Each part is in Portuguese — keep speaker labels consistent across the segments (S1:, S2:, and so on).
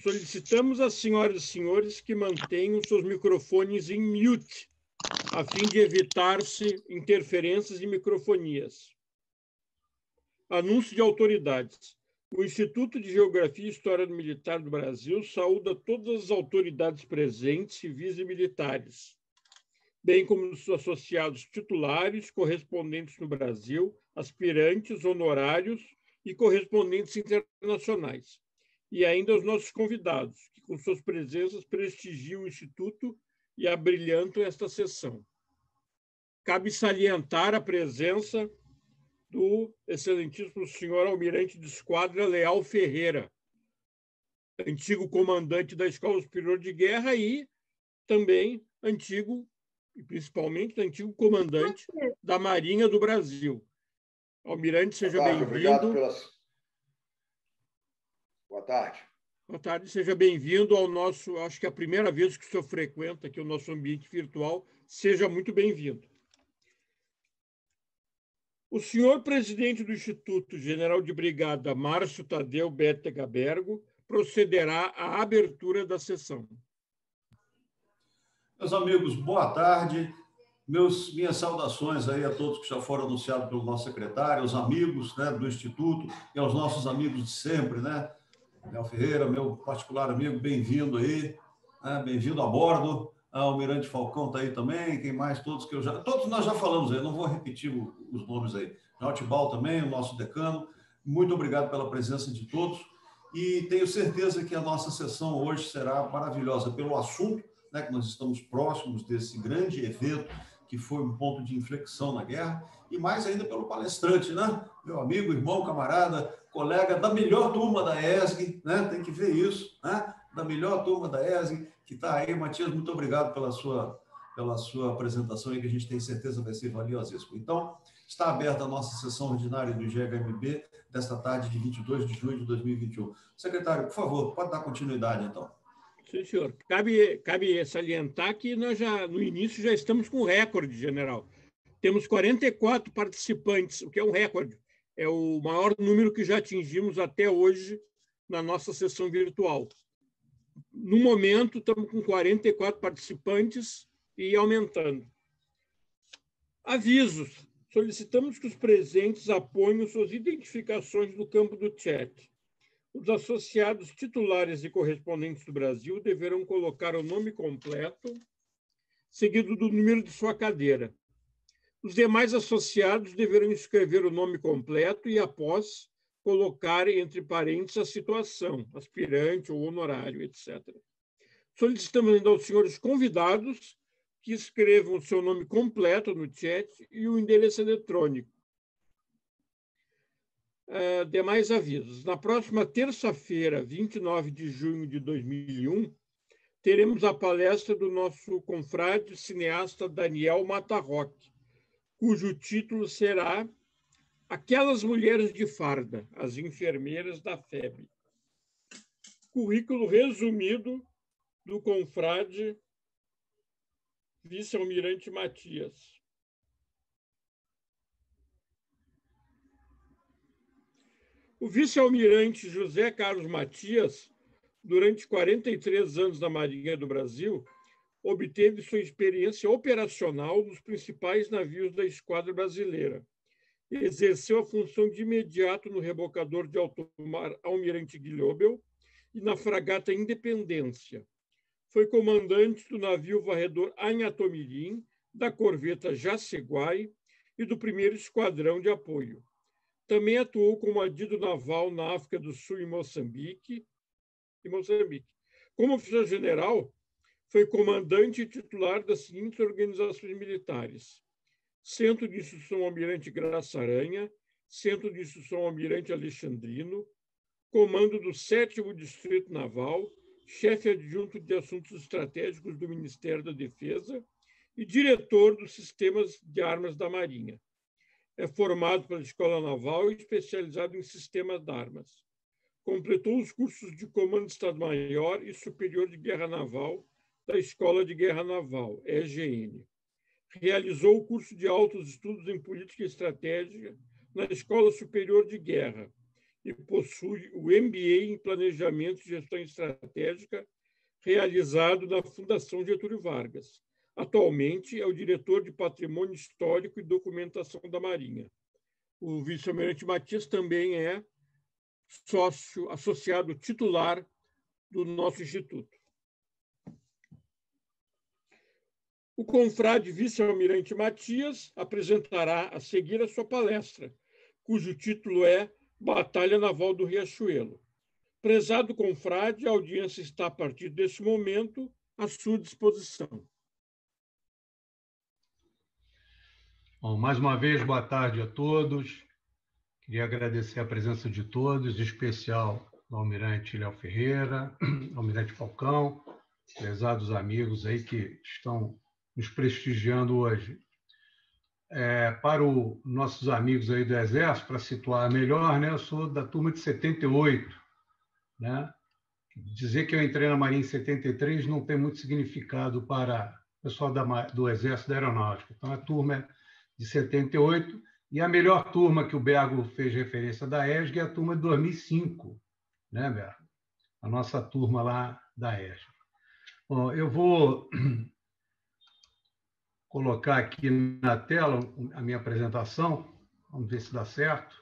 S1: Solicitamos às senhoras e senhores que mantenham seus microfones em mute, a fim de evitar-se interferências e microfonias. Anúncio de autoridades. O Instituto de Geografia e História Militar do Brasil saúda todas as autoridades presentes, civis e militares, bem como os associados titulares, correspondentes no Brasil, aspirantes, honorários e correspondentes internacionais. E ainda os nossos convidados, que com suas presenças prestigiam o Instituto e abrilhantam esta sessão. Cabe salientar a presença do excelentíssimo senhor almirante de esquadra Leal Ferreira, antigo comandante da Escola Superior de Guerra e também antigo, e principalmente antigo comandante da Marinha do Brasil. Almirante, seja bem-vindo.
S2: Obrigado pelas... Boa tarde.
S1: Boa tarde, seja bem-vindo ao nosso, acho que é a primeira vez que o senhor frequenta aqui o nosso ambiente virtual, seja muito bem-vindo. O senhor presidente do Instituto, general de brigada Márcio Tadeu Bétega Bergo, procederá à abertura da sessão.
S3: Meus amigos, boa tarde. Minhas saudações aí a todos que já foram anunciados pelo nosso secretário, aos amigos, né, do Instituto e aos nossos amigos de sempre, né? Léo Ferreira, meu particular amigo, bem-vindo aí, né? Bem-vindo a bordo. O Almirante Falcão está aí também, quem mais? Todos nós já falamos aí, não vou repetir os nomes aí. Nautibal também, o nosso decano. Muito obrigado pela presença de todos e tenho certeza que a nossa sessão hoje será maravilhosa pelo assunto, né, que nós estamos próximos desse grande evento que foi um ponto de inflexão na guerra, e mais ainda pelo palestrante, né? Meu amigo, irmão, camarada, colega da melhor turma da ESG, né? Tem que ver isso, né? Da melhor turma da ESG, que está aí. Matias, muito obrigado pela sua apresentação aí, que a gente tem certeza vai ser valiosíssima. Então, está aberta a nossa sessão ordinária do GHMB desta tarde de 22 de junho de 2021. Secretário, por favor, pode dar continuidade, então.
S1: Sim, senhor. Cabe salientar que nós já, no início, já estamos com recorde, general. Temos 44 participantes, o que é um recorde. É o maior número que já atingimos até hoje na nossa sessão virtual. No momento, estamos com 44 participantes e aumentando. Avisos. Solicitamos que os presentes apoiem suas identificações no campo do chat. Os associados titulares e correspondentes do Brasil deverão colocar o nome completo, seguido do número de sua cadeira. Os demais associados deverão escrever o nome completo e, após, colocar entre parênteses a situação, aspirante ou honorário, etc. Solicitamos ainda aos senhores convidados que escrevam o seu nome completo no chat e o endereço eletrônico. Demais avisos. Na próxima terça-feira, 29 de junho de 2001, teremos a palestra do nosso confrade cineasta Daniel Matarroque, cujo título será Aquelas Mulheres de Farda, as Enfermeiras da Febre. Currículo resumido do confrade vice-almirante Matias. O vice-almirante José Carlos Matias, durante 43 anos na Marinha do Brasil, obteve sua experiência operacional nos principais navios da Esquadra Brasileira. Exerceu a função de imediato no rebocador de alto mar Almirante Guilhobel e na fragata Independência. Foi comandante do navio varredor Anhatomirim, da corveta Jaceguai e do 1º Esquadrão de Apoio. Também atuou como adido naval na África do Sul e Moçambique. Como oficial-general, foi comandante e titular das seguintes organizações militares: Centro de Instrução Almirante Graça Aranha, Centro de Instrução Almirante Alexandrino, Comando do 7º Distrito Naval, chefe adjunto de Assuntos Estratégicos do Ministério da Defesa e diretor dos Sistemas de Armas da Marinha. É formado pela Escola Naval e especializado em sistemas de armas. Completou os cursos de Comando de Estado-Maior e Superior de Guerra Naval da Escola de Guerra Naval, EGN. Realizou o curso de altos estudos em política e estratégia na Escola Superior de Guerra e possui o MBA em Planejamento e Gestão Estratégica, realizado na Fundação Getúlio Vargas. Atualmente é o diretor de Patrimônio Histórico e Documentação da Marinha. O vice-almirante Matias também é sócio associado titular do nosso instituto. O confrade vice-almirante Matias apresentará a seguir a sua palestra, cujo título é Batalha Naval do Riachuelo. Prezado confrade, a audiência está, a partir deste momento, à sua disposição.
S2: Bom, mais uma vez, boa tarde a todos. Queria agradecer a presença de todos, em especial ao almirante Léo Ferreira, ao almirante Falcão, prezados amigos aí que estão nos prestigiando hoje. Para os nossos amigos aí do Exército, para situar melhor, né, eu sou da turma de 78. Né? Dizer que eu entrei na Marinha em 73 não tem muito significado para o pessoal do Exército da Aeronáutica. Então, a turma é de 78, e a melhor turma que o Bergo fez referência da ESG é a turma de 2005, né, Bergo? A nossa turma lá da ESG. Bom, eu vou colocar aqui na tela a minha apresentação, vamos ver se dá certo.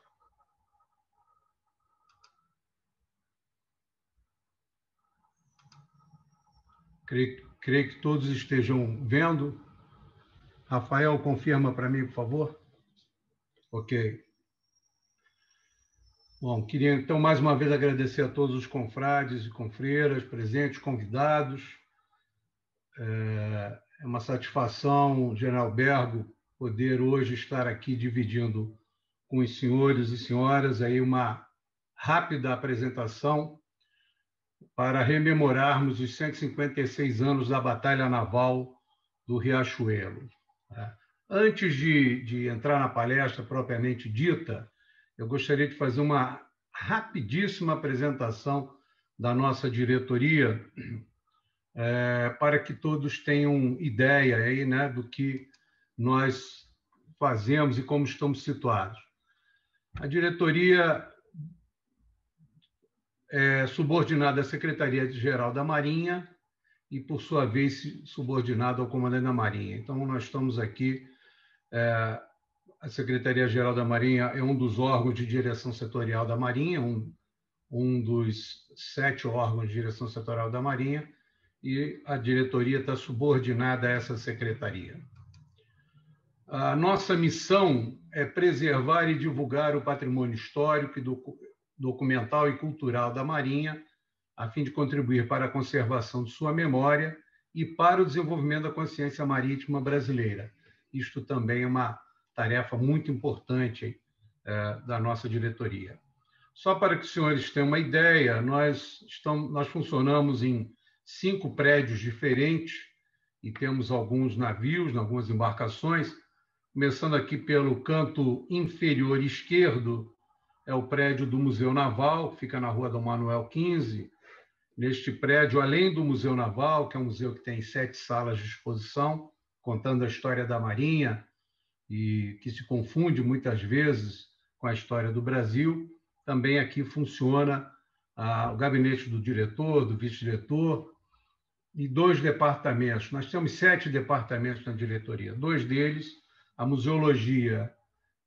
S2: Creio que todos estejam vendo. Rafael, confirma para mim, por favor. Ok. Bom, queria então mais uma vez agradecer a todos os confrades e confreiras presentes, convidados. É uma satisfação, General Bergo, poder hoje estar aqui dividindo com os senhores e senhoras aí uma rápida apresentação para rememorarmos os 156 anos da Batalha Naval do Riachuelo. Antes de entrar na palestra propriamente dita, eu gostaria de fazer uma rapidíssima apresentação da nossa diretoria, para que todos tenham ideia aí, né, do que nós fazemos e como estamos situados. A diretoria é subordinada à Secretaria-Geral da Marinha e, por sua vez, subordinada ao Comandante da Marinha. Então, nós estamos aqui... A Secretaria-Geral da Marinha é um dos órgãos de direção setorial da Marinha, um dos 7 órgãos de direção setorial da Marinha, e a diretoria está subordinada a essa secretaria. A nossa missão é preservar e divulgar o patrimônio histórico, documental e cultural da Marinha, a fim de contribuir para a conservação de sua memória e para o desenvolvimento da consciência marítima brasileira. Isto também é uma tarefa muito importante da nossa diretoria. Só para que os senhores tenham uma ideia, nós funcionamos em 5 prédios diferentes e temos alguns navios, algumas embarcações. Começando aqui pelo canto inferior esquerdo, é o prédio do Museu Naval, que fica na Rua Dom Manuel 15. Neste prédio, além do Museu Naval, que é um museu que tem 7 salas de exposição, contando a história da Marinha, e que se confunde muitas vezes com a história do Brasil, também aqui funciona o gabinete do diretor, do vice-diretor, e 2 departamentos. Nós temos 7 departamentos na diretoria. 2 deles, a museologia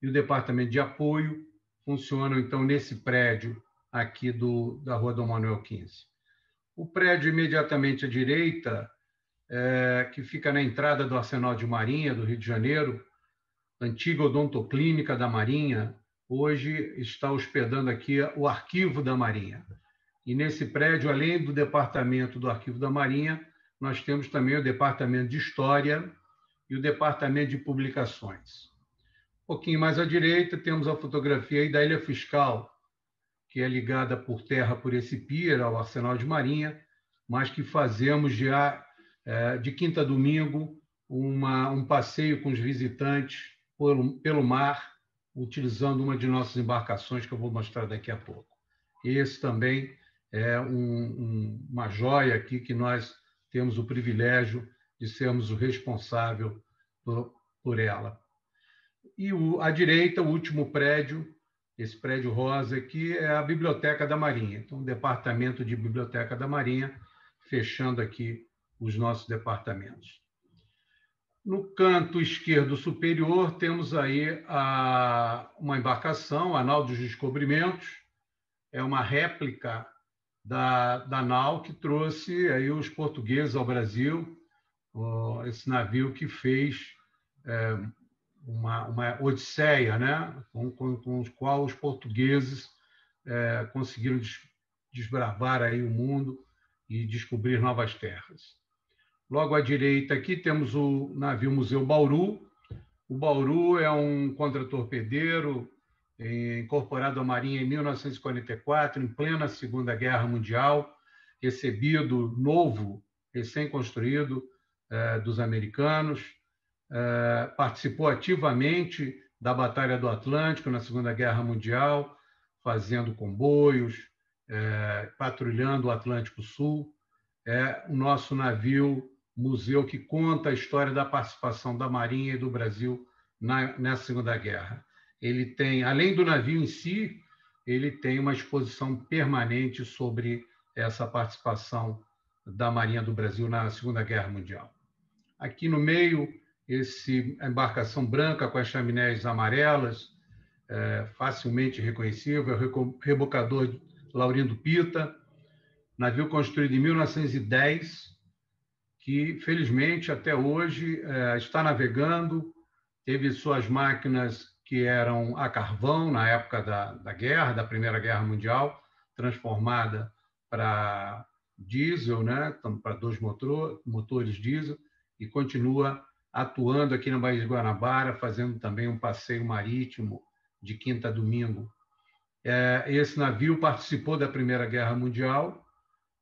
S2: e o departamento de apoio, funcionam, então, nesse prédio aqui da Rua Dom Manuel 15. O prédio imediatamente à direita, que fica na entrada do Arsenal de Marinha, do Rio de Janeiro, antiga odontoclínica da Marinha, hoje está hospedando aqui o Arquivo da Marinha. E nesse prédio, além do departamento do Arquivo da Marinha, nós temos também o departamento de História e o departamento de Publicações. Um pouquinho mais à direita, temos a fotografia aí da Ilha Fiscal, que é ligada por terra por esse pier ao Arsenal de Marinha, mas que fazemos já de quinta a domingo um passeio com os visitantes pelo mar, utilizando uma de nossas embarcações, que eu vou mostrar daqui a pouco. Esse também é uma joia aqui que nós temos o privilégio de sermos o responsável por ela. E à direita, o último prédio, Esse prédio rosa aqui é a Biblioteca da Marinha. Então, o Departamento de Biblioteca da Marinha, fechando aqui os nossos departamentos. No canto esquerdo superior, temos aí uma embarcação, a Nau dos Descobrimentos. É uma réplica da nau que trouxe aí os portugueses ao Brasil, esse navio que fez uma odisseia, né? com o qual os portugueses conseguiram desbravar aí o mundo e descobrir novas terras. Logo à direita aqui temos o navio Museu Bauru. O Bauru é um contratorpedeiro incorporado à Marinha em 1944, em plena Segunda Guerra Mundial, recebido novo, recém-construído, dos americanos. Participou ativamente da Batalha do Atlântico na Segunda Guerra Mundial, fazendo comboios, patrulhando o Atlântico Sul. É o nosso navio museu que conta a história da participação da Marinha e do Brasil nessa Segunda Guerra. Ele tem, além do navio em si, ele tem uma exposição permanente sobre essa participação da Marinha do Brasil na Segunda Guerra Mundial. Aqui no meio, a embarcação branca com as chaminés amarelas, facilmente reconhecível, é o rebocador Laurindo Pita, navio construído em 1910, que, felizmente, até hoje está navegando, teve suas máquinas que eram a carvão na época da guerra, da Primeira Guerra Mundial, transformada para diesel, né? Para 2 motores diesel, e continua atuando aqui na Baía de Guanabara, fazendo também um passeio marítimo de quinta a domingo. Esse navio participou da Primeira Guerra Mundial,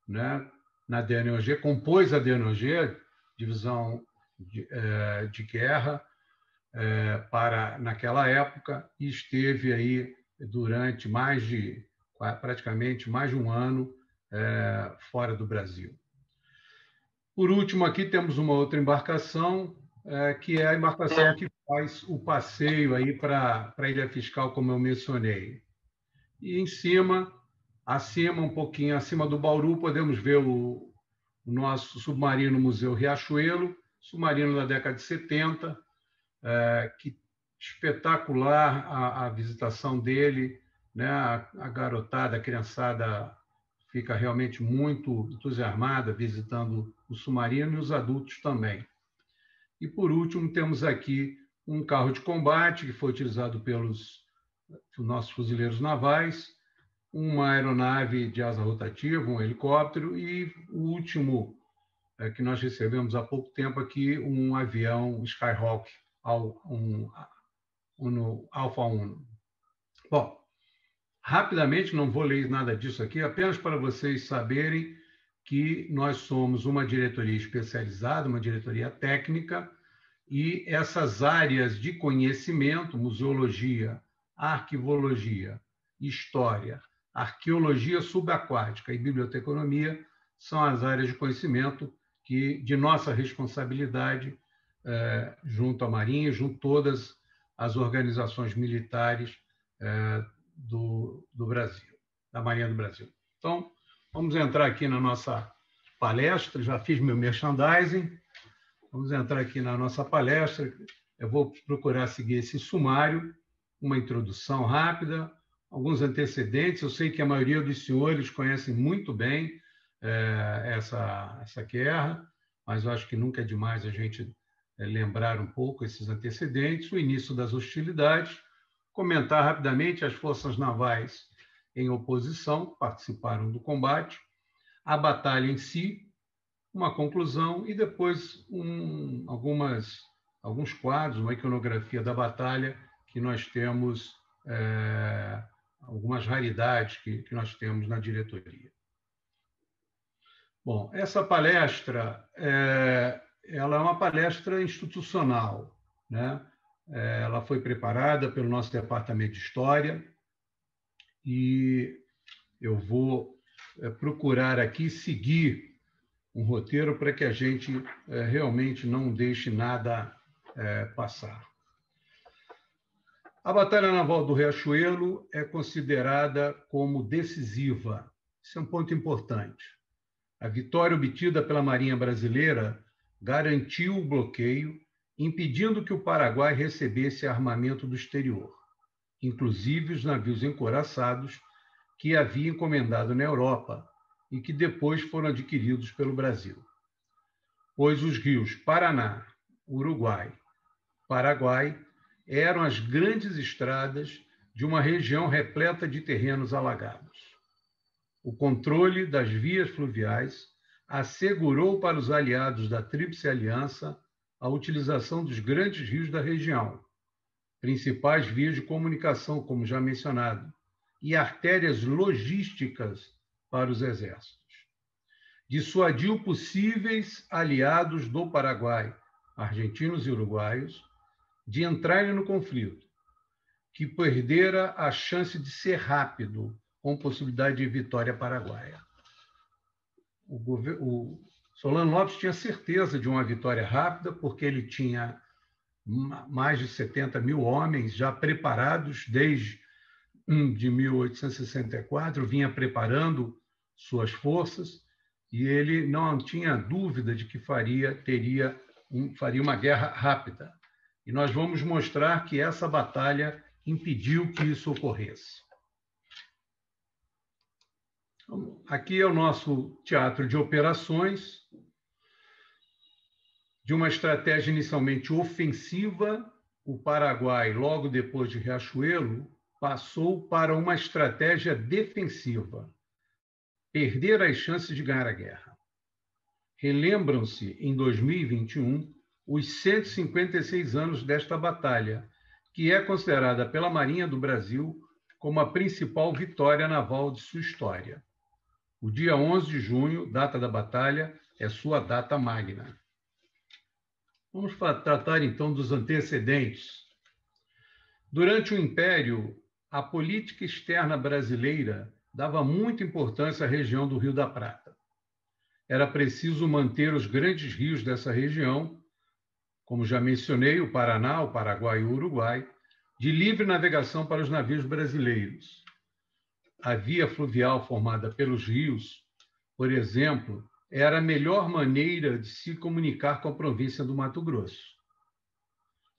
S2: né? Na DNOG, compôs a DNOG, Divisão de Guerra, naquela época, e esteve aí durante praticamente mais de um ano fora do Brasil. Por último, aqui temos uma outra embarcação, que é a embarcação que faz o passeio aí para a Ilha Fiscal, como eu mencionei. E acima, um pouquinho acima do Bauru, podemos ver o nosso submarino Museu Riachuelo, submarino da década de 70, que espetacular a visitação dele, né? A garotada, a criançada fica realmente muito entusiasmada visitando o submarino e os adultos também. E, por último, temos aqui um carro de combate que foi utilizado pelos nossos fuzileiros navais, uma aeronave de asa rotativa, um helicóptero, e o último que nós recebemos há pouco tempo aqui, um avião Skyhawk, Alfa 1. Bom, rapidamente, não vou ler nada disso aqui, apenas para vocês saberem que nós somos uma diretoria especializada, uma diretoria técnica, e essas áreas de conhecimento, museologia, arquivologia, história, arqueologia subaquática e biblioteconomia, são as áreas de conhecimento de nossa responsabilidade junto à Marinha, junto a todas as organizações militares do Brasil, da Marinha do Brasil. Então, vamos entrar aqui na nossa palestra, já fiz meu merchandising, vamos entrar aqui na nossa palestra, eu vou procurar seguir esse sumário, uma introdução rápida, alguns antecedentes, eu sei que a maioria dos senhores conhecem muito bem essa guerra, mas eu acho que nunca é demais a gente lembrar um pouco esses antecedentes, o início das hostilidades, comentar rapidamente as forças navais em oposição, participaram do combate, a batalha em si, uma conclusão e depois alguns quadros, uma iconografia da batalha que nós temos, algumas raridades que nós temos na diretoria. Bom, essa palestra ela é uma palestra institucional, né? Ela foi preparada pelo nosso departamento de História e eu vou procurar aqui seguir um roteiro para que a gente realmente não deixe nada passar. A Batalha Naval do Riachuelo é considerada como decisiva. Isso é um ponto importante. A vitória obtida pela Marinha Brasileira garantiu o bloqueio, impedindo que o Paraguai recebesse armamento do exterior, inclusive os navios encouraçados que havia encomendado na Europa e que depois foram adquiridos pelo Brasil. Pois os rios Paraná, Uruguai, Paraguai eram as grandes estradas de uma região repleta de terrenos alagados. O controle das vias fluviais assegurou para os aliados da Tríplice Aliança a utilização dos grandes rios da região, principais vias de comunicação, como já mencionado, e artérias logísticas para os exércitos. Dissuadiu possíveis aliados do Paraguai, argentinos e uruguaios, de entrarem no conflito, que perdera a chance de ser rápido, com possibilidade de vitória paraguaia. O Solano Lopes tinha certeza de uma vitória rápida, porque ele tinha mais de 70 mil homens já preparados desde de 1864, vinha preparando suas forças, e ele não tinha dúvida de que faria uma guerra rápida. E nós vamos mostrar que essa batalha impediu que isso ocorresse. Aqui é o nosso teatro de operações, de uma estratégia inicialmente ofensiva. O Paraguai, logo depois de Riachuelo, passou para uma estratégia defensiva, perder as chances de ganhar a guerra. Relembram-se, em 2021, os 156 anos desta batalha, que é considerada pela Marinha do Brasil como a principal vitória naval de sua história. O dia 11 de junho, data da batalha, é sua data magna. Vamos tratar, então, dos antecedentes. Durante o Império, a política externa brasileira dava muita importância à região do Rio da Prata. Era preciso manter os grandes rios dessa região, como já mencionei, o Paraná, o Paraguai e o Uruguai, de livre navegação para os navios brasileiros. A via fluvial formada pelos rios, por exemplo, era a melhor maneira de se comunicar com a província do Mato Grosso.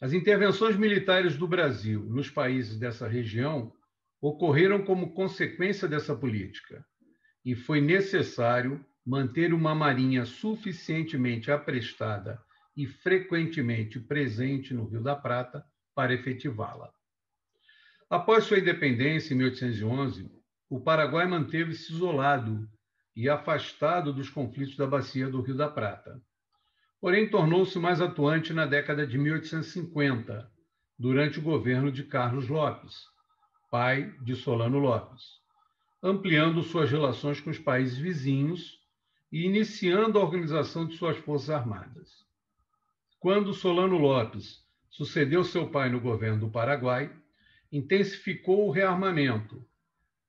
S2: As intervenções militares do Brasil nos países dessa região ocorreram como consequência dessa política, e foi necessário manter uma marinha suficientemente aprestada e frequentemente presente no Rio da Prata para efetivá-la. Após sua independência, em 1811, o Paraguai manteve-se isolado e afastado dos conflitos da bacia do Rio da Prata. Porém, tornou-se mais atuante na década de 1850, durante o governo de Carlos Lopes, pai de Solano Lopes, ampliando suas relações com os países vizinhos e iniciando a organização de suas forças armadas. Quando Solano Lopes sucedeu seu pai no governo do Paraguai, intensificou o rearmamento,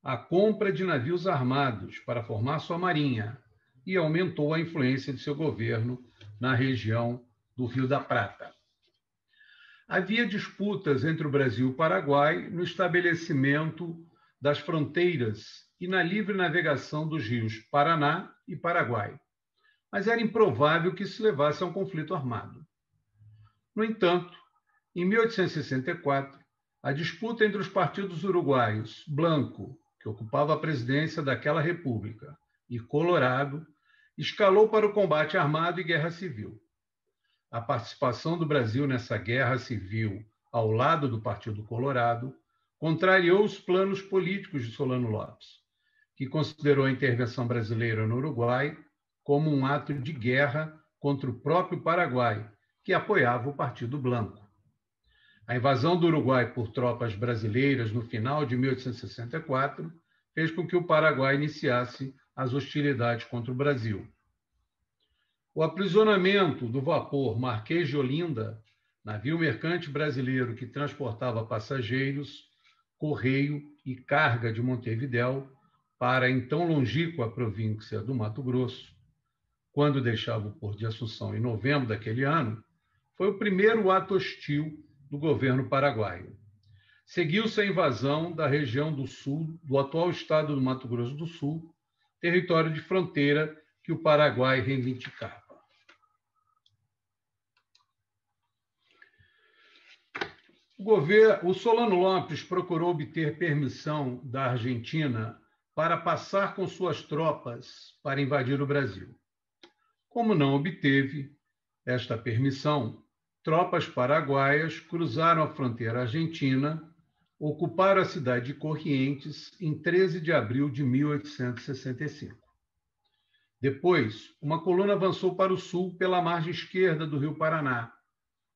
S2: a compra de navios armados para formar sua marinha e aumentou a influência de seu governo na região do Rio da Prata. Havia disputas entre o Brasil e o Paraguai no estabelecimento das fronteiras e na livre navegação dos rios Paraná e Paraguai, mas era improvável que isso levasse a um conflito armado. No entanto, em 1864, a disputa entre os partidos uruguaios Blanco, que ocupava a presidência daquela república, e Colorado, escalou para o combate armado e guerra civil. A participação do Brasil nessa guerra civil, ao lado do Partido Colorado, contrariou os planos políticos de Solano Lopes, que considerou a intervenção brasileira no Uruguai como um ato de guerra contra o próprio Paraguai, que apoiava o Partido Blanco. A invasão do Uruguai por tropas brasileiras no final de 1864 fez com que o Paraguai iniciasse as hostilidades contra o Brasil. O aprisionamento do vapor Marquês de Olinda, navio mercante brasileiro que transportava passageiros, correio e carga de Montevidéu para a então longínqua província do Mato Grosso, quando deixava o Porto de Assunção em novembro daquele ano, foi o primeiro ato hostil do governo paraguaio. seguiu-se a invasão da região do sul, do atual estado do Mato Grosso do Sul, território de fronteira que o Paraguai reivindicava. O Solano Lopes procurou obter permissão da Argentina para passar com suas tropas para invadir o Brasil. Como não obteve esta permissão, tropas paraguaias cruzaram a fronteira argentina, ocuparam a cidade de Corrientes em 13 de abril de 1865. Depois, uma coluna avançou para o sul pela margem esquerda do Rio Paraná,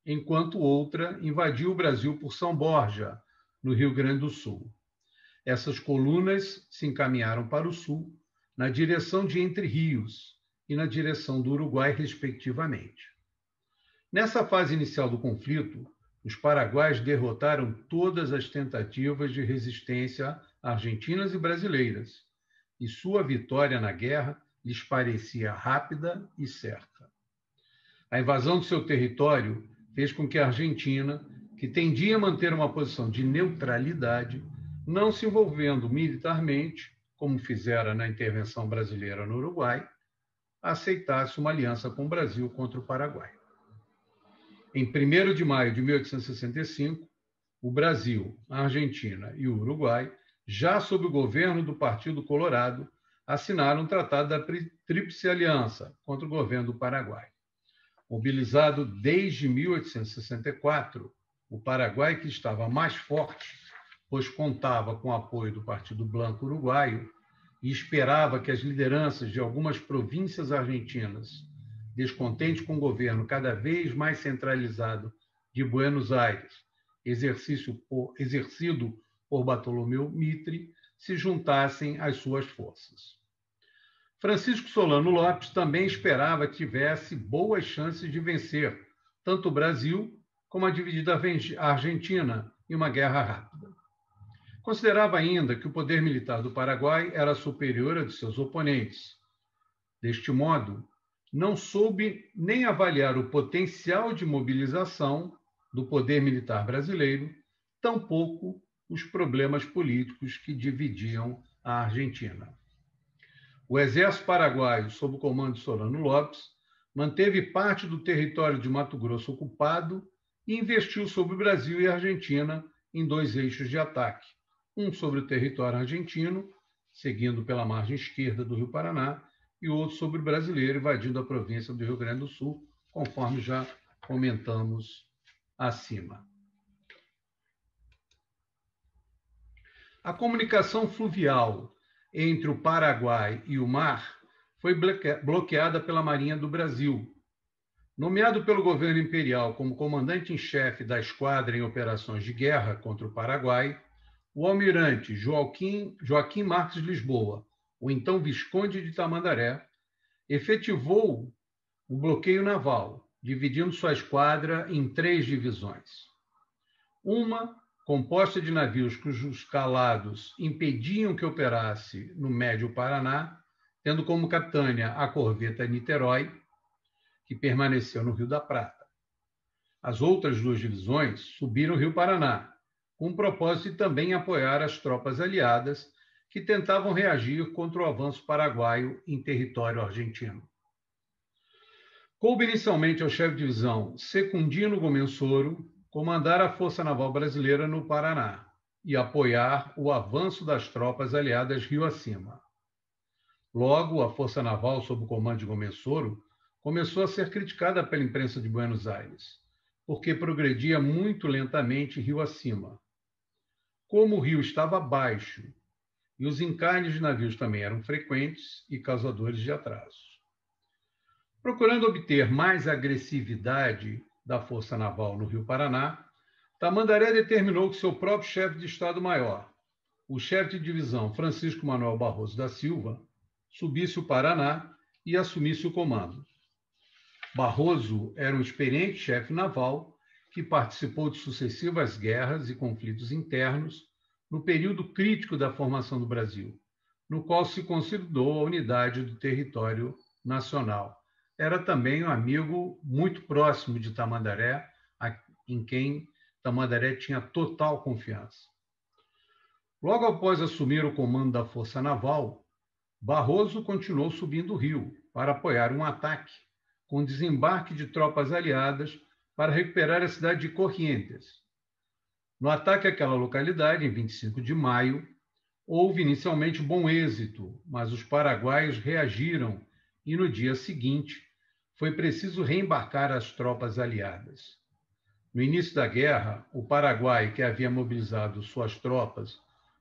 S2: enquanto outra invadiu o Brasil por São Borja, no Rio Grande do Sul. Essas colunas se encaminharam para o sul, na direção de Entre Rios e na direção do Uruguai, respectivamente. Nessa fase inicial do conflito, os paraguaios derrotaram todas as tentativas de resistência argentinas e brasileiras, e sua vitória na guerra lhes parecia rápida e certa. A invasão do seu território fez com que a Argentina, que tendia a manter uma posição de neutralidade, não se envolvendo militarmente, como fizera na intervenção brasileira no Uruguai, aceitasse uma aliança com o Brasil contra o Paraguai. Em 1º de maio de 1865, o Brasil, a Argentina e o Uruguai, já sob o governo do Partido Colorado, assinaram o Tratado da Tríplice Aliança contra o governo do Paraguai. Mobilizado desde 1864, o Paraguai, que estava mais forte, pois contava com o apoio do Partido Blanco Uruguaio e esperava que as lideranças de algumas províncias argentinas, descontentes com o governo cada vez mais centralizado de Buenos Aires, exercido por Bartolomeu Mitre, se juntassem às suas forças. Francisco Solano Lopes também esperava que tivesse boas chances de vencer tanto o Brasil como a dividida Argentina em uma guerra rápida. Considerava ainda que o poder militar do Paraguai era superior ao de seus oponentes. Deste modo, não soube nem avaliar o potencial de mobilização do poder militar brasileiro, tampouco os problemas políticos que dividiam a Argentina. O exército paraguaio, sob o comando de Solano Lopes, manteve parte do território de Mato Grosso ocupado e investiu sobre o Brasil e a Argentina em 2 eixos de ataque, um sobre o território argentino, seguindo pela margem esquerda do Rio Paraná, e outro sobre o brasileiro, invadindo a província do Rio Grande do Sul, conforme já comentamos acima. A comunicação fluvial entre o Paraguai e o mar foi bloqueada pela Marinha do Brasil. Nomeado pelo governo imperial como comandante em chefe da esquadra em operações de guerra contra o Paraguai, o almirante Joaquim Marques Lisboa, o então Visconde de Tamandaré, efetivou o bloqueio naval, dividindo sua esquadra em 3 divisões. Uma, composta de navios cujos calados impediam que operasse no Médio Paraná, tendo como capitânia a corveta Niterói, que permaneceu no Rio da Prata. As outras 2 divisões subiram o Rio Paraná, com o propósito de também apoiar as tropas aliadas que tentavam reagir contra o avanço paraguaio em território argentino. Coube inicialmente ao chefe de divisão Secundino Gomensoro comandar a Força Naval Brasileira no Paraná e apoiar o avanço das tropas aliadas rio acima. Logo, a Força Naval, sob o comando de Gomensoro, começou a ser criticada pela imprensa de Buenos Aires, porque progredia muito lentamente rio acima. Como o rio estava baixo e os encarnes de navios também eram frequentes e causadores de atrasos. Procurando obter mais agressividade da Força Naval no Rio Paraná, Tamandaré determinou que seu próprio chefe de Estado-Maior, o chefe de divisão Francisco Manuel Barroso da Silva, subisse o Paraná e assumisse o comando. Barroso era um experiente chefe naval que participou de sucessivas guerras e conflitos internos no período crítico da formação do Brasil, no qual se consolidou a unidade do território nacional. Era também um amigo muito próximo de Tamandaré, em quem Tamandaré tinha total confiança. Logo após assumir o comando da Força Naval, Barroso continuou subindo o rio para apoiar um ataque, com desembarque de tropas aliadas para recuperar a cidade de Corrientes. No ataque àquela localidade, em 25 de maio, houve inicialmente bom êxito, mas os paraguaios reagiram e, no dia seguinte, foi preciso reembarcar as tropas aliadas. No início da guerra, o Paraguai, que havia mobilizado suas tropas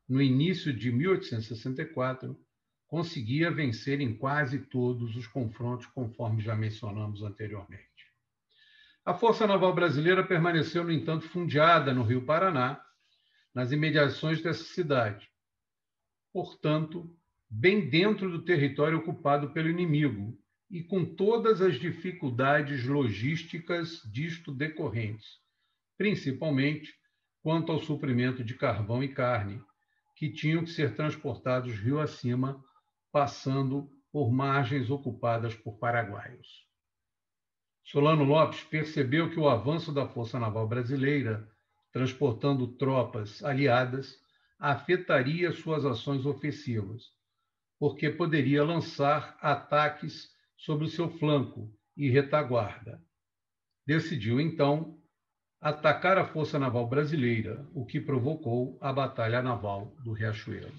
S2: no início de 1864, conseguia vencer em quase todos os confrontos, conforme já mencionamos anteriormente. A Força Naval Brasileira permaneceu, no entanto, fundeada no Rio Paraná, nas imediações dessa cidade, portanto, bem dentro do território ocupado pelo inimigo e com todas as dificuldades logísticas disto decorrentes, principalmente quanto ao suprimento de carvão e carne, que tinham que ser transportados rio acima, passando por margens ocupadas por paraguaios. Solano Lopes percebeu que o avanço da Força Naval Brasileira, transportando tropas aliadas, afetaria suas ações ofensivas, porque poderia lançar ataques sobre o seu flanco e retaguarda. Decidiu, então, atacar a Força Naval Brasileira, o que provocou a Batalha Naval do Riachuelo.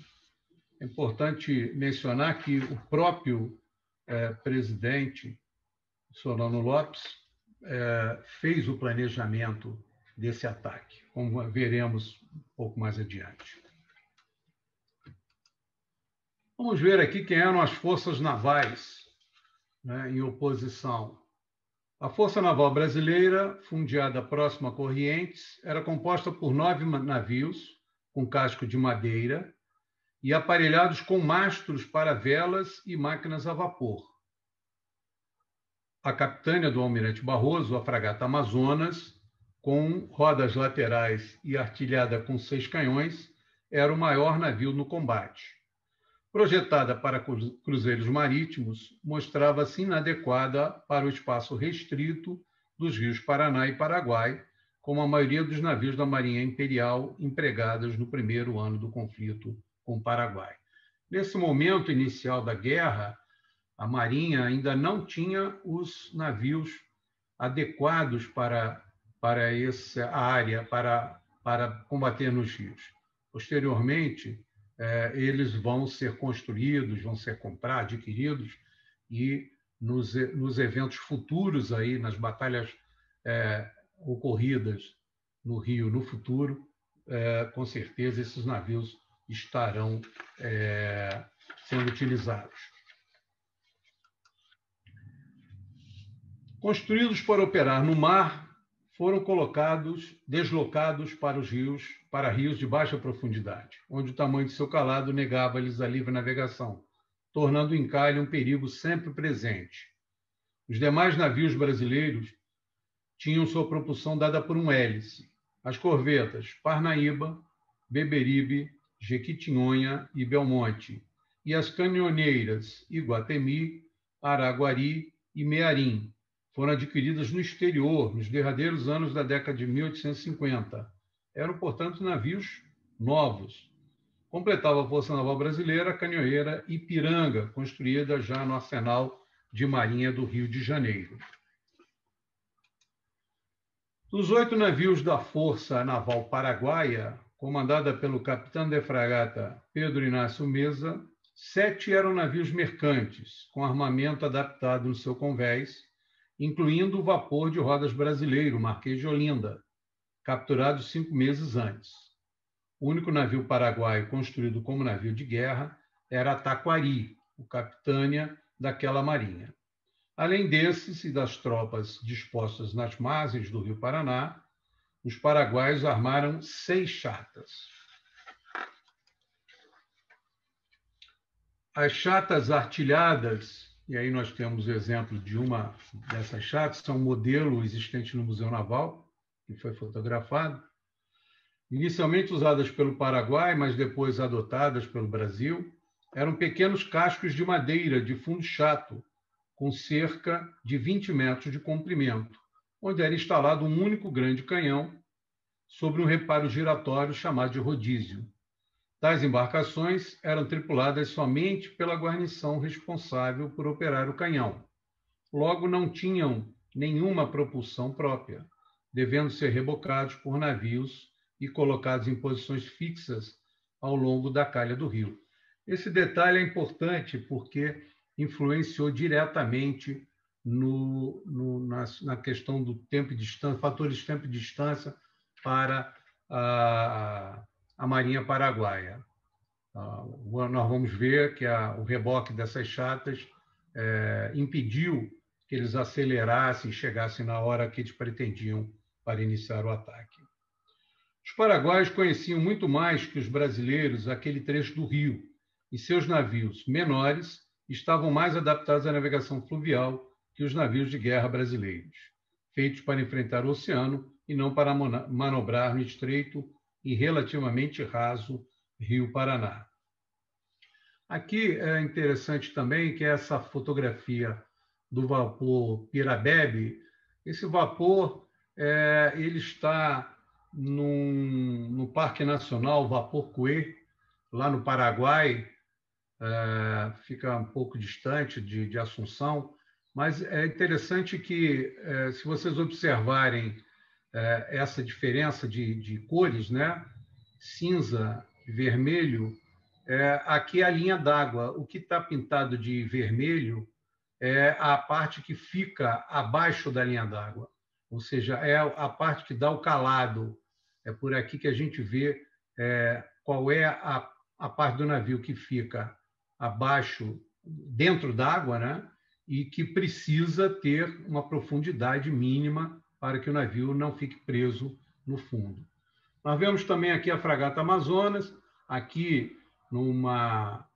S2: É importante mencionar que o próprio presidente Solano Lopes fez o planejamento desse ataque, como veremos um pouco mais adiante. Vamos ver aqui quem eram as forças navais, né, em oposição. A Força Naval Brasileira, fundeada próxima a Corrientes, era composta por 9 navios com casco de madeira e aparelhados com mastros para velas e máquinas a vapor. A capitânia do almirante Barroso, a fragata Amazonas, com rodas laterais e artilhada com 6 canhões, era o maior navio no combate. Projetada para cruzeiros marítimos, mostrava-se inadequada para o espaço restrito dos rios Paraná e Paraguai, como a maioria dos navios da Marinha Imperial empregados no primeiro ano do conflito com o Paraguai. Nesse momento inicial da guerra, a Marinha ainda não tinha os navios adequados para essa área, para combater nos rios. Posteriormente, eles vão ser construídos, vão ser comprados, adquiridos, e nos eventos futuros, aí, nas batalhas ocorridas no Rio no futuro, com certeza esses navios estarão sendo utilizados. Construídos para operar no mar, foram deslocados para rios de baixa profundidade, onde o tamanho de seu calado negava-lhes a livre navegação, tornando o encalhe um perigo sempre presente. Os demais navios brasileiros tinham sua propulsão dada por um hélice. As corvetas Parnaíba, Beberibe, Jequitinhonha e Belmonte, e as caminhoneiras Iguatemi, Araguari e Mearim, foram adquiridas no exterior nos derradeiros anos da década de 1850. Eram, portanto, navios novos. Completava a Força Naval Brasileira a canhoneira Ipiranga, construída já no Arsenal de Marinha do Rio de Janeiro. Dos 8 navios da Força Naval Paraguaia, comandada pelo capitão de fragata Pedro Inácio Meza, 7 eram navios mercantes, com armamento adaptado no seu convés, incluindo o vapor de rodas brasileiro, Marquês de Olinda, capturado 5 meses antes. O único navio paraguaio construído como navio de guerra era Taquari, o capitânia daquela marinha. Além desses e das tropas dispostas nas margens do Rio Paraná, os paraguaios armaram 6 chatas. As chatas artilhadas, e aí nós temos o exemplo de uma dessas chatas, são um modelo existente no Museu Naval, que foi fotografado, inicialmente usadas pelo Paraguai, mas depois adotadas pelo Brasil, eram pequenos cascos de madeira de fundo chato, com cerca de 20 metros de comprimento, onde era instalado um único grande canhão, sobre um reparo giratório chamado de rodízio. Tais embarcações eram tripuladas somente pela guarnição responsável por operar o canhão. Logo, não tinham nenhuma propulsão própria, devendo ser rebocados por navios e colocados em posições fixas ao longo da calha do rio. Esse detalhe é importante porque influenciou diretamente na questão do tempo e distância, fatores de tempo e distância para a Marinha Paraguaia. Nós vamos ver que o reboque dessas chatas impediu que eles acelerassem e chegassem na hora que eles pretendiam para iniciar o ataque. Os paraguaios conheciam muito mais que os brasileiros aquele trecho do rio, e seus navios menores estavam mais adaptados à navegação fluvial que os navios de guerra brasileiros, feitos para enfrentar o oceano e não para manobrar no estreito e relativamente raso Rio Paraná. Aqui é interessante também que essa fotografia do vapor Pirabebe, esse vapor ele está no Parque Nacional Vapor Cuê, lá no Paraguai, fica um pouco distante de Assunção, mas é interessante que, se vocês observarem essa diferença de cores, né? Cinza e vermelho, aqui é a linha d'água. O que está pintado de vermelho é a parte que fica abaixo da linha d'água, ou seja, é a parte que dá o calado. É por aqui que a gente vê qual é a parte do navio que fica abaixo, dentro d'água, né? E que precisa ter uma profundidade mínima para que o navio não fique preso no fundo. Nós vemos também aqui a fragata Amazonas, aqui numa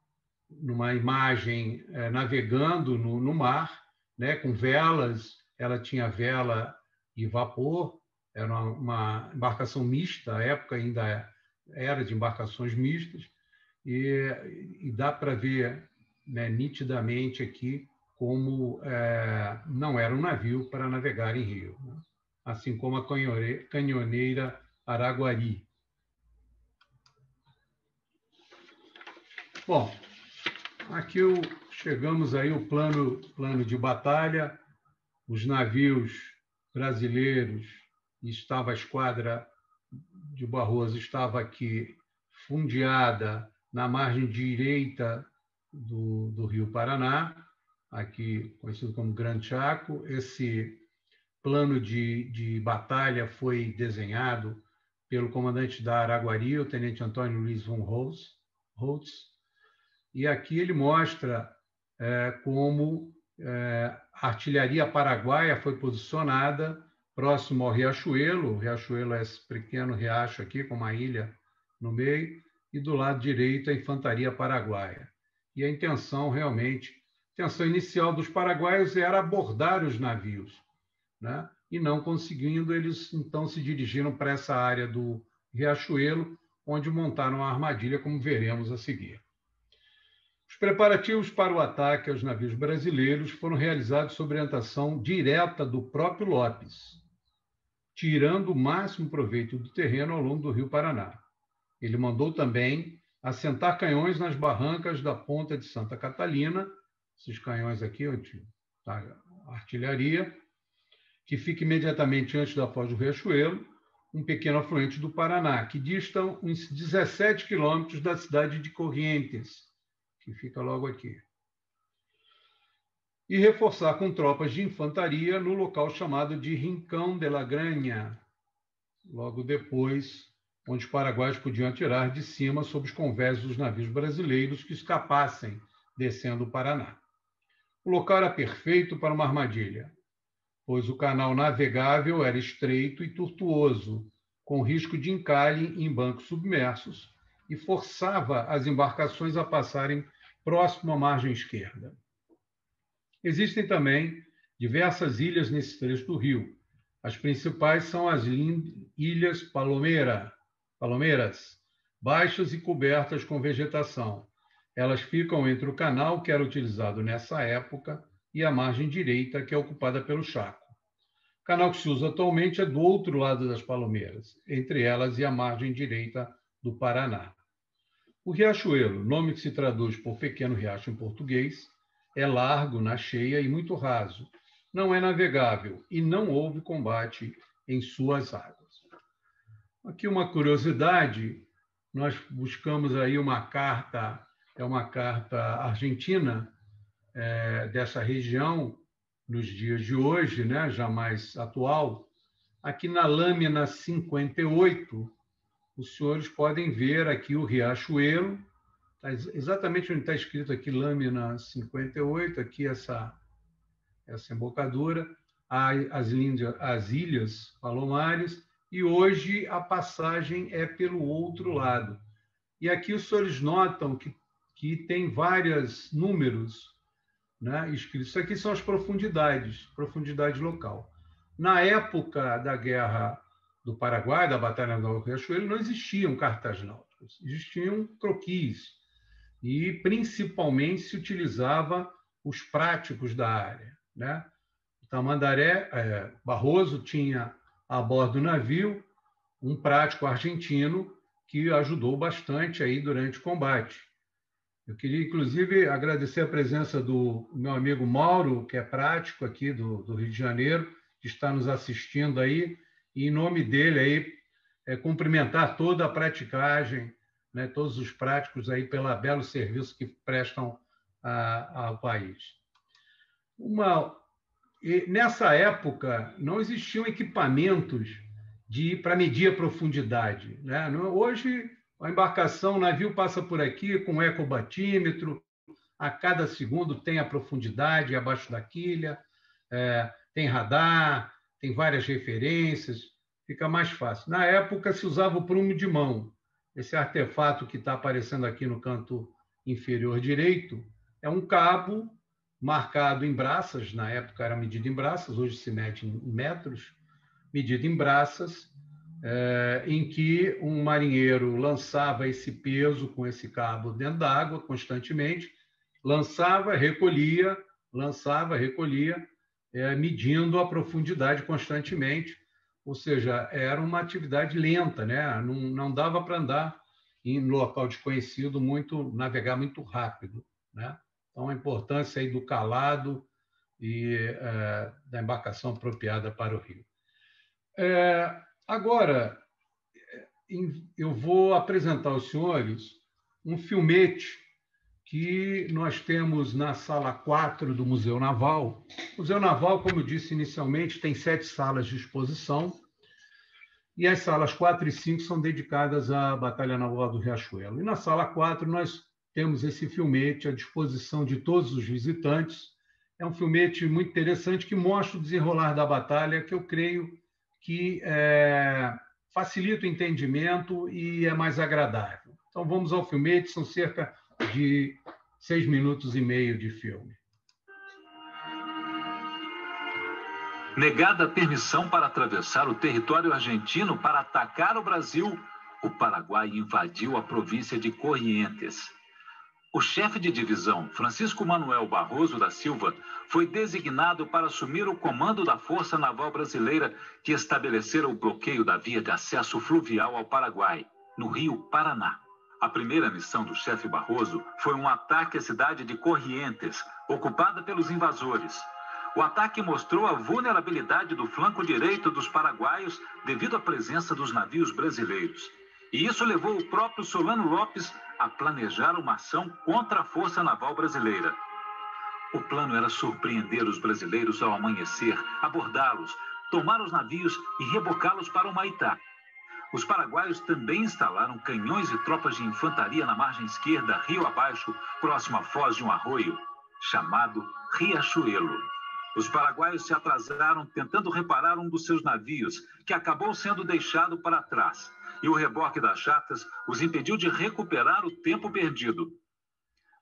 S2: imagem navegando no mar, né, com velas. Ela tinha vela e vapor, era uma embarcação mista, a época ainda era de embarcações mistas, e dá para ver, né, nitidamente aqui como não era um navio para navegar em rio, né? Assim como a canhoneira Araguari. Bom, aqui chegamos aí ao plano de batalha. Os navios brasileiros, estava a esquadra de Barroso, estava aqui fundeada na margem direita do Rio Paraná, aqui conhecido como Grande Chaco. Esse plano de batalha foi desenhado pelo comandante da Araguari, o tenente Antônio Luiz von Holtz, e aqui ele mostra como a artilharia paraguaia foi posicionada próximo ao Riachuelo. O Riachuelo é esse pequeno riacho aqui, com uma ilha no meio, e do lado direito a infantaria paraguaia. E a intenção inicial dos paraguaios era abordar os navios, né? E não conseguindo, eles então se dirigiram para essa área do Riachuelo, onde montaram a armadilha, como veremos a seguir. Os preparativos para o ataque aos navios brasileiros foram realizados sob orientação direta do próprio Lopes, tirando o máximo proveito do terreno ao longo do Rio Paraná. Ele mandou também assentar canhões nas barrancas da ponta de Santa Catalina, esses canhões aqui, onde está a artilharia, que fica imediatamente antes da foz do Riachuelo, um pequeno afluente do Paraná, que distam uns 17 quilômetros da cidade de Corrientes, que fica logo aqui. E reforçar com tropas de infantaria no local chamado de Rincão de la Granha, logo depois, onde os paraguaios podiam atirar de cima sobre os convés dos navios brasileiros que escapassem descendo o Paraná. O local era perfeito para uma armadilha, pois o canal navegável era estreito e tortuoso, com risco de encalhe em bancos submersos, e forçava as embarcações a passarem próximo à margem esquerda. Existem também diversas ilhas nesse trecho do rio. As principais são as ilhas Palomeiras, baixas e cobertas com vegetação. Elas ficam entre o canal, que era utilizado nessa época, e a margem direita, que é ocupada pelo Chaco. O canal que se usa atualmente é do outro lado das Palmeiras, entre elas e a margem direita do Paraná. O Riachuelo, nome que se traduz por pequeno riacho em português, é largo na cheia e muito raso. Não é navegável e não houve combate em suas águas. Aqui uma curiosidade, nós buscamos aí uma carta argentina dessa região, nos dias de hoje, né, já mais atual. Aqui na lâmina 58, os senhores podem ver aqui o Riachuelo, exatamente onde está escrito aqui lâmina 58, aqui essa embocadura, as ilhas Palomares, e hoje a passagem é pelo outro lado. E aqui os senhores notam que tem vários números, né, escritos. Isso aqui são as profundidade local. Na época da Guerra do Paraguai, da Batalha do Riachuelo, não existiam cartas náuticas, existiam croquis, e principalmente se utilizava os práticos da área, né? Tamandaré, Barroso tinha a bordo do navio um prático argentino que ajudou bastante aí durante o combate. Eu queria, inclusive, agradecer a presença do meu amigo Mauro, que é prático aqui do Rio de Janeiro, que está nos assistindo aí, e, em nome dele, aí, cumprimentar toda a praticagem, né, todos os práticos aí pelo belo serviço que prestam ao país. Nessa época, não existiam equipamentos para medir a profundidade, né? Hoje, a embarcação, o navio passa por aqui com ecobatímetro, a cada segundo tem a profundidade abaixo da quilha, tem radar, tem várias referências, fica mais fácil. Na época, se usava o prumo de mão. Esse artefato que está aparecendo aqui no canto inferior direito é um cabo marcado em braças, na época era medido em braças, hoje se mede em metros, medido em braças, em que um marinheiro lançava esse peso com esse cabo dentro da água constantemente, lançava, recolhia, medindo a profundidade constantemente, ou seja, era uma atividade lenta, né? Não dava para andar em local desconhecido, navegar muito rápido, né? Então, a importância aí do calado e da embarcação apropriada para o rio. Agora, eu vou apresentar aos senhores um filmete que nós temos na sala 4 do Museu Naval. O Museu Naval, como eu disse inicialmente, tem 7 salas de exposição, e as salas 4 e 5 são dedicadas à Batalha Naval do Riachuelo. E na sala 4 nós temos esse filmete à disposição de todos os visitantes. É um filmete muito interessante que mostra o desenrolar da batalha, que eu creio que facilita o entendimento e é mais agradável. Então, vamos ao filmete, são cerca de 6 minutos e meio de filme.
S4: Negada a permissão para atravessar o território argentino para atacar o Brasil, o Paraguai invadiu a província de Corrientes. O chefe de divisão, Francisco Manuel Barroso da Silva, foi designado para assumir o comando da Força Naval Brasileira, que estabelecera o bloqueio da via de acesso fluvial ao Paraguai, no rio Paraná. A primeira missão do chefe Barroso foi um ataque à cidade de Corrientes, ocupada pelos invasores. O ataque mostrou a vulnerabilidade do flanco direito dos paraguaios devido à presença dos navios brasileiros. E isso levou o próprio Solano Lopes a planejar uma ação contra a Força Naval Brasileira. O plano era surpreender os brasileiros ao amanhecer, abordá-los, tomar os navios e rebocá-los para o Maitá. Os paraguaios também instalaram canhões e tropas de infantaria na margem esquerda, rio abaixo, próximo à foz de um arroio, chamado Riachuelo. Os paraguaios se atrasaram tentando reparar um dos seus navios, que acabou sendo deixado para trás, e o reboque das chatas os impediu de recuperar o tempo perdido.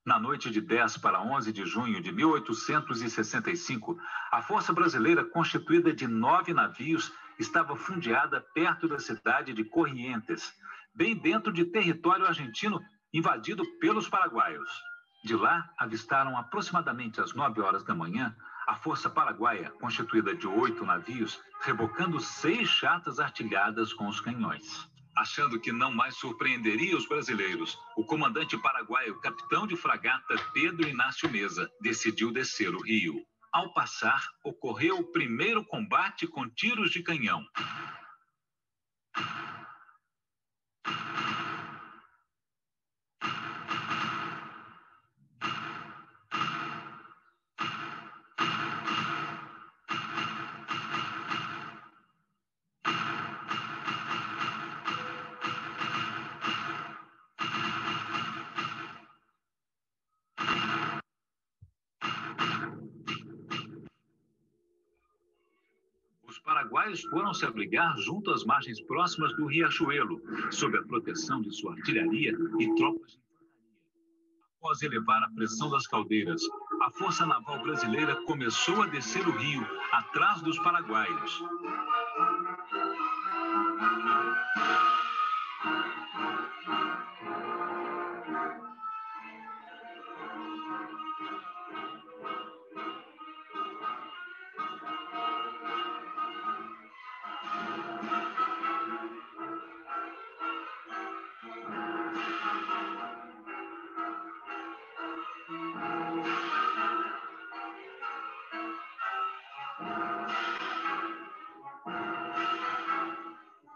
S4: Na noite de 10 para 11 de junho de 1865, a Força Brasileira, constituída de 9 navios, estava fundeada perto da cidade de Corrientes, bem dentro de território argentino invadido pelos paraguaios. De lá, avistaram aproximadamente às 9 horas da manhã a Força Paraguaia, constituída de 8 navios, rebocando 6 chátaras artilhadas com os canhões. Achando que não mais surpreenderia os brasileiros, o comandante paraguaio, capitão de fragata Pedro Inácio Meza, decidiu descer o rio. Ao passar, ocorreu o primeiro combate com tiros de canhão. Os paraguaios foram se abrigar junto às margens próximas do Riachuelo, sob a proteção de sua artilharia e tropas de infantaria. Após elevar a pressão das caldeiras, a Força Naval Brasileira começou a descer o rio, atrás dos paraguaios.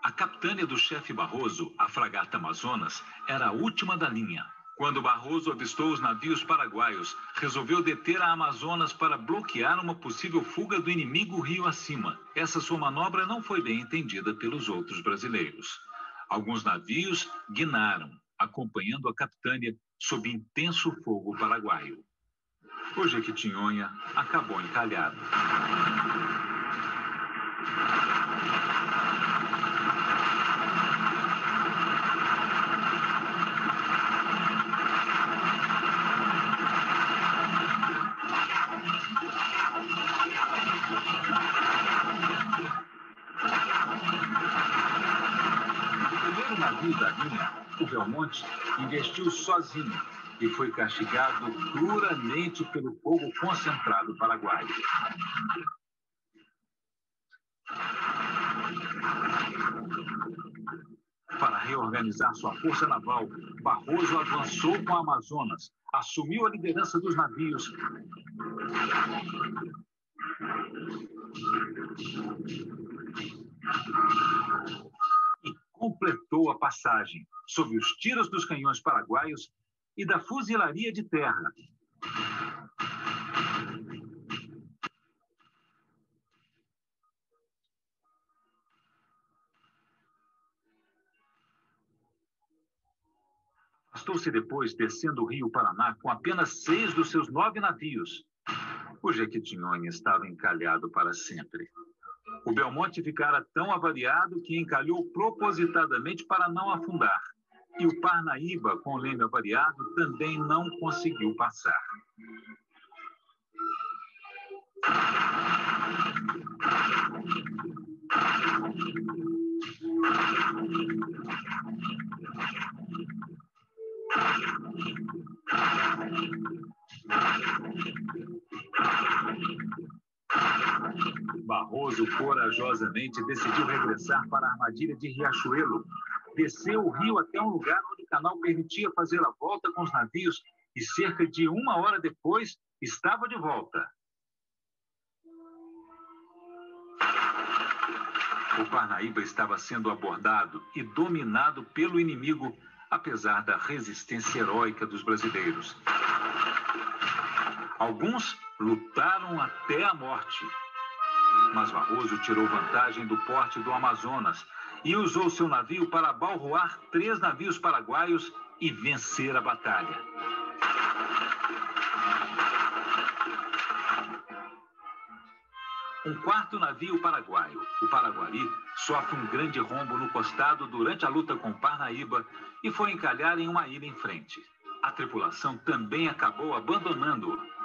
S4: A capitânia do chefe Barroso, a fragata Amazonas, era a última da linha. Quando Barroso avistou os navios paraguaios, resolveu deter a Amazonas para bloquear uma possível fuga do inimigo rio acima. Essa sua manobra não foi bem entendida pelos outros brasileiros. Alguns navios guinaram, acompanhando a capitânia sob intenso fogo paraguaio. O Jequitinhonha acabou encalhado. Da linha, o Belmonte investiu sozinho e foi castigado duramente pelo fogo concentrado paraguaio. Para reorganizar sua força naval, Barroso avançou com a Amazonas, assumiu a liderança dos navios completou a passagem, sob os tiros dos canhões paraguaios e da fuzilaria de terra. Afastou-se depois, descendo o rio Paraná, com apenas 6 dos seus 9 navios. O Jequitinhonha estava encalhado para sempre. O Belmonte ficara tão avariado que encalhou propositadamente para não afundar. E o Parnaíba, com o leme avariado, também não conseguiu passar. Barroso corajosamente decidiu regressar para a armadilha de Riachuelo. Desceu o rio até um lugar onde o canal permitia fazer a volta com os navios e cerca de 1 hora depois estava de volta. O Parnaíba estava sendo abordado e dominado pelo inimigo, apesar da resistência heróica dos brasileiros. Alguns lutaram até a morte. Mas Barroso tirou vantagem do porte do Amazonas e usou seu navio para abalroar 3 navios paraguaios e vencer a batalha. Um 4º navio paraguaio, o Paraguari, sofre um grande rombo no costado durante a luta com Parnaíba e foi encalhar em uma ilha em frente. A tripulação também acabou abandonando-o.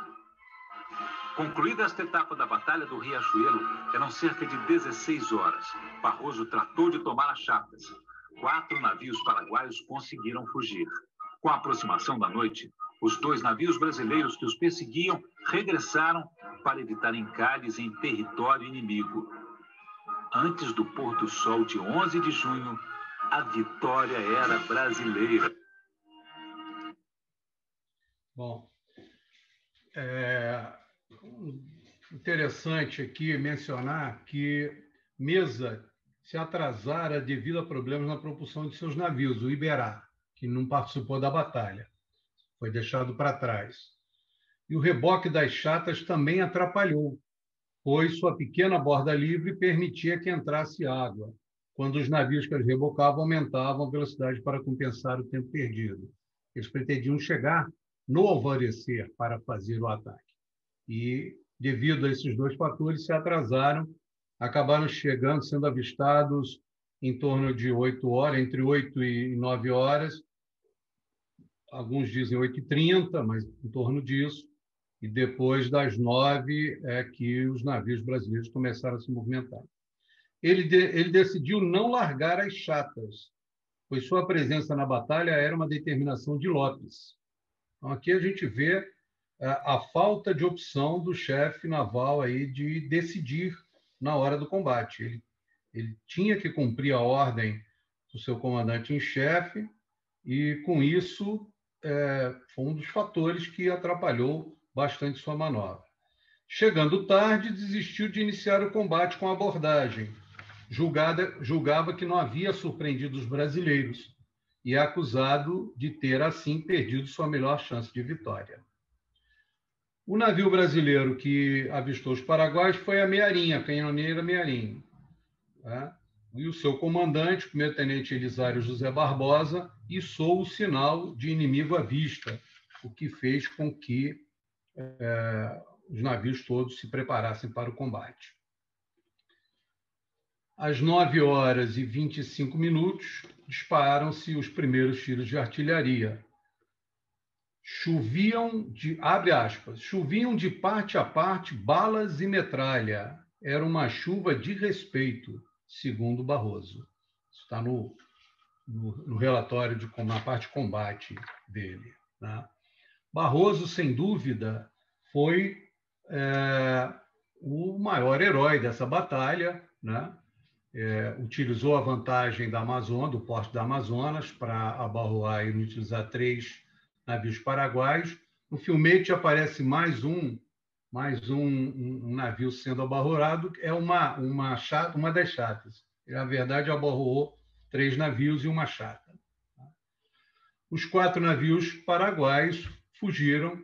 S4: Concluída esta etapa da Batalha do Riachuelo, eram cerca de 16 horas. Barroso tratou de tomar as chapas. 4 navios paraguaios conseguiram fugir. Com a aproximação da noite, Os 2 navios brasileiros que os perseguiam regressaram para evitar encalhes em território inimigo. Antes do pôr do sol de 11 de junho, a vitória era brasileira.
S2: Bom, interessante aqui mencionar que Mesa se atrasara devido a problemas na propulsão de seus navios, o Iberá, que não participou da batalha, foi deixado para trás. E o reboque das chatas também atrapalhou, pois sua pequena borda livre permitia que entrasse água, quando os navios que as rebocavam aumentavam a velocidade para compensar o tempo perdido. Eles pretendiam chegar no alvorecer para fazer o ataque. E, devido a esses 2 fatores, se atrasaram, acabaram chegando, sendo avistados em torno de 8 horas, entre 8 e 9 horas, alguns dizem 8h30, mas em torno disso, e depois das 9 é que os navios brasileiros começaram a se movimentar. Ele decidiu não largar as chatas, pois sua presença na batalha era uma determinação de Lopes. Então, aqui a gente vê a falta de opção do chefe naval aí de decidir na hora do combate. Ele tinha que cumprir a ordem do seu comandante em chefe e, com isso, foi um dos fatores que atrapalhou bastante sua manobra. Chegando tarde, desistiu de iniciar o combate com abordagem. Julgava que não havia surpreendido os brasileiros e é acusado de ter, assim, perdido sua melhor chance de vitória. O navio brasileiro que avistou os paraguaios foi a Mearinha, a canhoneira Mearinha. E o seu comandante, o primeiro-tenente Elisário José Barbosa, içou o sinal de inimigo à vista, o que fez com que os navios todos se preparassem para o combate. Às 9h25, dispararam-se os primeiros tiros de artilharia. Abre aspas, choviam de parte a parte balas e metralha. Era uma chuva de respeito, segundo Barroso. Isso está no relatório, na parte de combate dele. Né? Barroso, sem dúvida, foi o maior herói dessa batalha, né? Utilizou a vantagem da Amazônia, do porto da Amazonas, para abarroar e utilizar 3 navios paraguaios. No filmete aparece mais um navio sendo abarroado, é uma das chatas. Ele, na verdade, abarroou 3 navios e uma chata. Os 4 navios paraguaios fugiram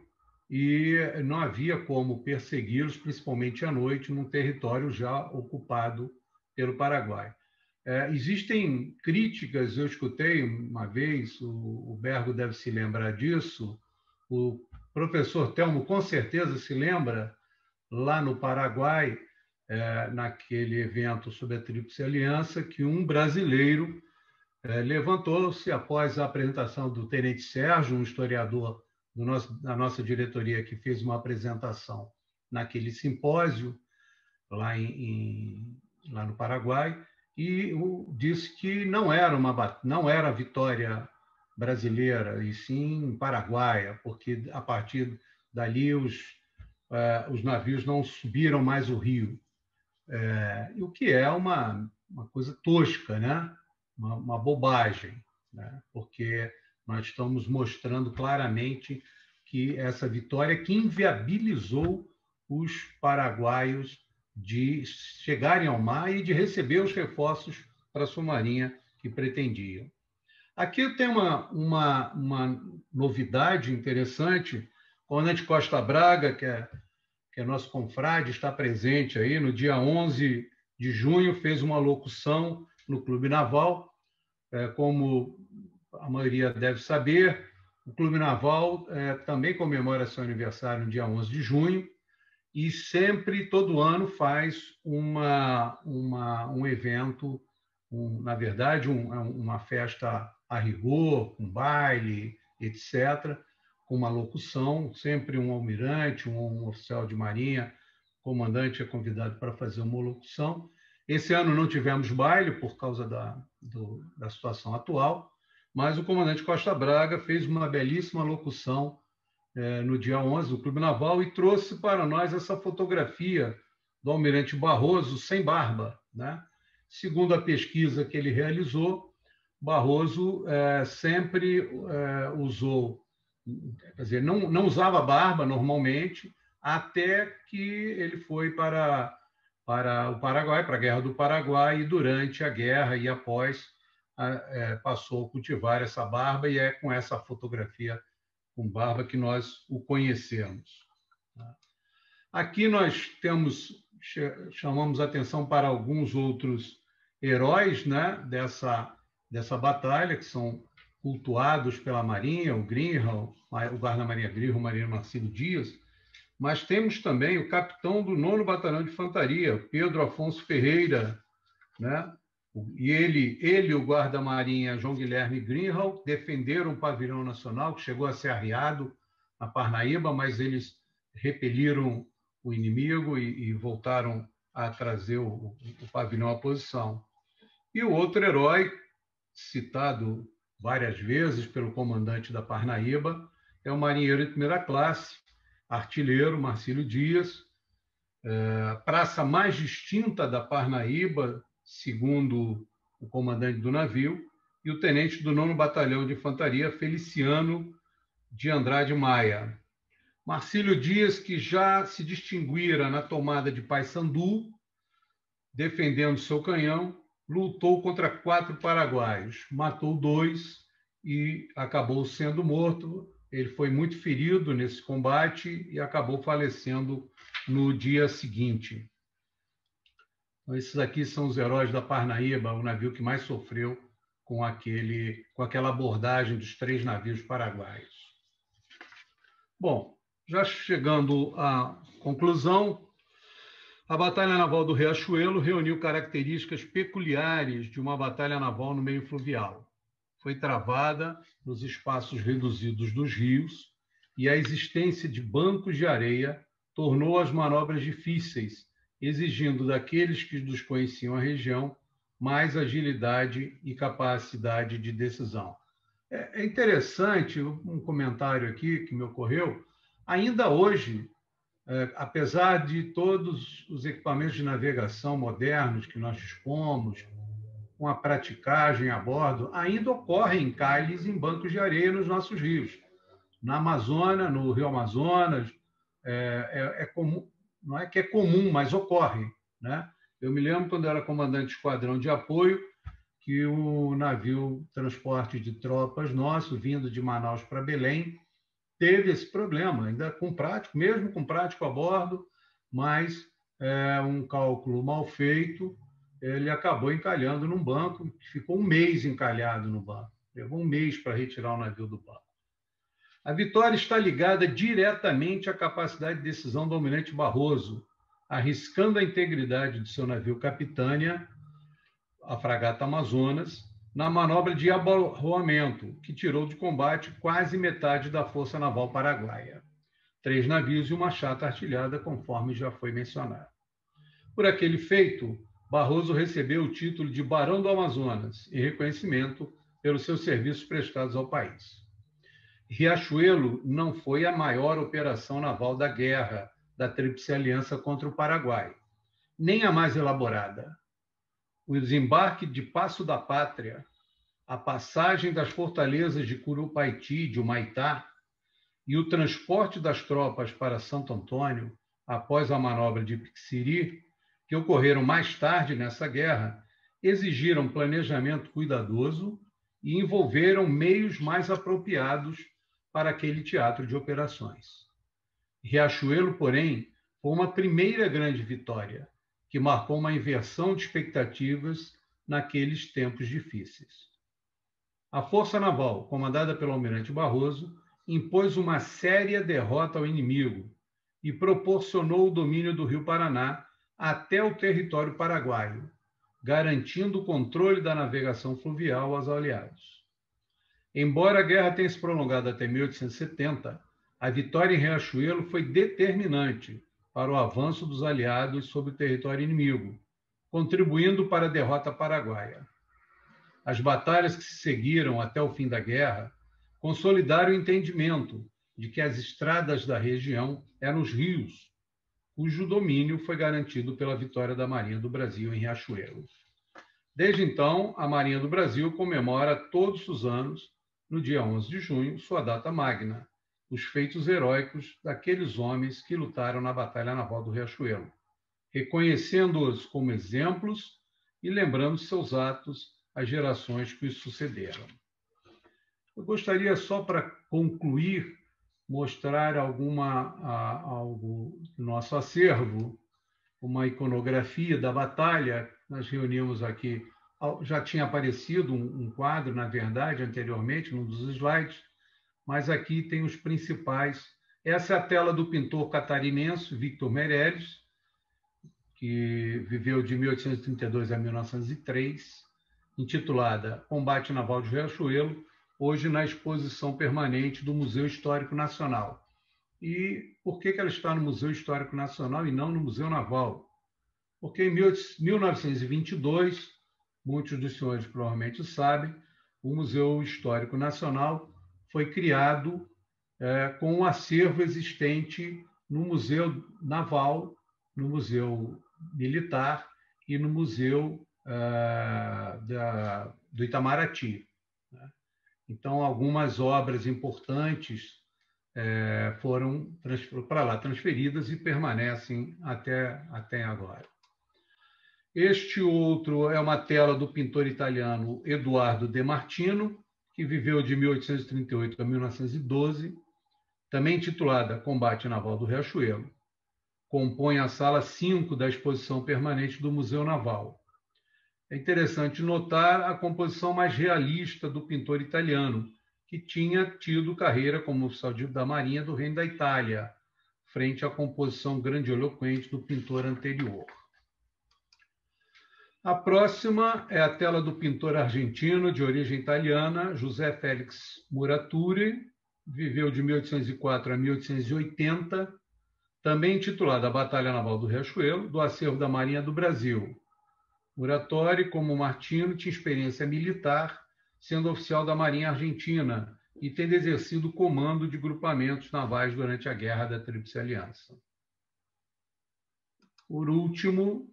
S2: e não havia como persegui-los, principalmente à noite, num território já ocupado pelo Paraguai. Existem críticas, eu escutei uma vez, o Bergo deve se lembrar disso, o professor Telmo com certeza se lembra, lá no Paraguai, naquele evento sobre a Tríplice Aliança, que um brasileiro levantou-se após a apresentação do Tenente Sérgio, um historiador da nossa diretoria, que fez uma apresentação naquele simpósio lá no Paraguai, e disse que não era vitória brasileira, e sim paraguaia, porque a partir dali os navios não subiram mais o rio. O que é uma coisa tosca, né? Uma bobagem, né? Porque nós estamos mostrando claramente que essa vitória que inviabilizou os paraguaios de chegarem ao mar e de receber os reforços para a sua marinha que pretendiam. Aqui tem uma novidade interessante. O comandante Costa Braga, que é nosso confrade, está presente aí no dia 11 de junho, fez uma locução no Clube Naval. Como a maioria deve saber, o Clube Naval também comemora seu aniversário no dia 11 de junho, e sempre, todo ano, faz um evento, na verdade, uma festa a rigor, um baile, etc., com uma locução, sempre um almirante, um oficial de marinha, o comandante é convidado para fazer uma locução. Esse ano não tivemos baile por causa da situação atual, mas o comandante Costa Braga fez uma belíssima locução no dia 11, do Clube Naval, e trouxe para nós essa fotografia do almirante Barroso sem barba, né? Segundo a pesquisa que ele realizou, Barroso sempre usou, quer dizer, não usava barba normalmente, até que ele foi para o Paraguai, para a Guerra do Paraguai, e durante a guerra e após passou a cultivar essa barba, e é com essa fotografia com barba que nós o conhecemos. Aqui nós chamamos atenção para alguns outros heróis, né, dessa batalha, que são cultuados pela Marinha, o Greenhalgh, o guarda-marinha Greenhalgh, o marinheiro Marcílio Dias, mas temos também o capitão do 9º Batalhão de Infantaria, Pedro Afonso Ferreira, né? E ele e o guarda-marinha João Guilherme Greenhalgh defenderam o pavilhão nacional, que chegou a ser arriado na Parnaíba, mas eles repeliram o inimigo e voltaram a trazer o pavilhão à posição. E o outro herói, citado várias vezes pelo comandante da Parnaíba, é o marinheiro de primeira classe, artilheiro Marcílio Dias, praça mais distinta da Parnaíba, segundo o comandante do navio, e o tenente do 9º Batalhão de Infantaria, Feliciano de Andrade Maia. Marcílio Dias, que já se distinguira na tomada de Paissandu, defendendo seu canhão, lutou contra 4 paraguaios, matou 2 e acabou sendo morto. Ele foi muito ferido nesse combate e acabou falecendo no dia seguinte. Então, esses aqui são os heróis da Parnaíba, o navio que mais sofreu com aquela abordagem dos 3 navios paraguaios. Bom, já chegando à conclusão, a Batalha Naval do Riachuelo reuniu características peculiares de uma batalha naval no meio fluvial. Foi travada nos espaços reduzidos dos rios e a existência de bancos de areia tornou as manobras difíceis, exigindo daqueles que desconheciam a região mais agilidade e capacidade de decisão. É interessante um comentário aqui que me ocorreu. Ainda hoje, apesar de todos os equipamentos de navegação modernos que nós dispomos, com a praticagem a bordo, ainda ocorrem encalhes em bancos de areia nos nossos rios. Na Amazônia, no Rio Amazonas, é comum, não é que é comum, mas ocorre, né? Eu me lembro, quando eu era comandante de esquadrão de apoio, que o navio transporte de tropas nosso, vindo de Manaus para Belém, teve esse problema, ainda com prático, mesmo com prático a bordo, mas um cálculo mal feito, ele acabou encalhando num banco, ficou um mês encalhado no banco. Levou um mês para retirar o navio do banco. A vitória está ligada diretamente à capacidade de decisão do almirante Barroso, arriscando a integridade de seu navio Capitânia, a fragata Amazonas, na manobra de abarroamento, que tirou de combate quase metade da Força Naval Paraguaia. 3 navios e uma chata artilhada, conforme já foi mencionado. Por aquele feito, Barroso recebeu o título de Barão do Amazonas, em reconhecimento pelos seus serviços prestados ao país. Riachuelo não foi a maior operação naval da guerra da Tríplice Aliança contra o Paraguai, nem a mais elaborada. O desembarque de Passo da Pátria, a passagem das fortalezas de Curupaiti e de Humaitá e o transporte das tropas para Santo Antônio, após a manobra de Pixiri, que ocorreram mais tarde nessa guerra, exigiram planejamento cuidadoso e envolveram meios mais apropriados para aquele teatro de operações. Riachuelo, porém, foi uma primeira grande vitória, que marcou uma inversão de expectativas naqueles tempos difíceis. A Força Naval, comandada pelo almirante Barroso, impôs uma séria derrota ao inimigo e proporcionou o domínio do Rio Paraná até o território paraguaio, garantindo o controle da navegação fluvial aos aliados. Embora a guerra tenha se prolongado até 1870, a vitória em Riachuelo foi determinante para o avanço dos aliados sobre o território inimigo, contribuindo para a derrota paraguaia. As batalhas que se seguiram até o fim da guerra consolidaram o entendimento de que as estradas da região eram os rios, cujo domínio foi garantido pela vitória da Marinha do Brasil em Riachuelo. Desde então, a Marinha do Brasil comemora todos os anos, no dia 11 de junho, sua data magna, os feitos heróicos daqueles homens que lutaram na Batalha Naval do Riachuelo, reconhecendo-os como exemplos e lembrando seus atos às gerações que os sucederam. Eu gostaria, só para concluir, mostrar algo do nosso acervo, uma iconografia da batalha. Nós reunimos aqui, já tinha aparecido um quadro, na verdade, anteriormente, num dos slides, mas aqui tem os principais. Essa é a tela do pintor catarinense Victor Meirelles, que viveu de 1832 a 1903, intitulada Combate Naval de Riachuelo, hoje na exposição permanente do Museu Histórico Nacional. E por que ela está no Museu Histórico Nacional e não no Museu Naval? Porque em 1922, muitos dos senhores provavelmente sabem, o Museu Histórico Nacional foi criado com um acervo existente no Museu Naval, no Museu Militar e no Museu do Itamaraty. Então, algumas obras importantes foram para lá transferidas e permanecem até agora. Este outro é uma tela do pintor italiano Edoardo De Martino, que viveu de 1838 a 1912, também intitulada Combate Naval do Riachuelo. Compõe a sala 5 da exposição permanente do Museu Naval. É interessante notar a composição mais realista do pintor italiano, que tinha tido carreira como oficial da Marinha do Reino da Itália, frente à composição grandiloquente do pintor anterior. A próxima é a tela do pintor argentino de origem italiana, José Félix Muraturi, viveu de 1804 a 1880, também intitulada A Batalha Naval do Riachuelo, do acervo da Marinha do Brasil. Muratori, como Martino, tinha experiência militar, sendo oficial da Marinha Argentina e tendo exercido comando de grupamentos navais durante a Guerra da Tríplice Aliança. Por último,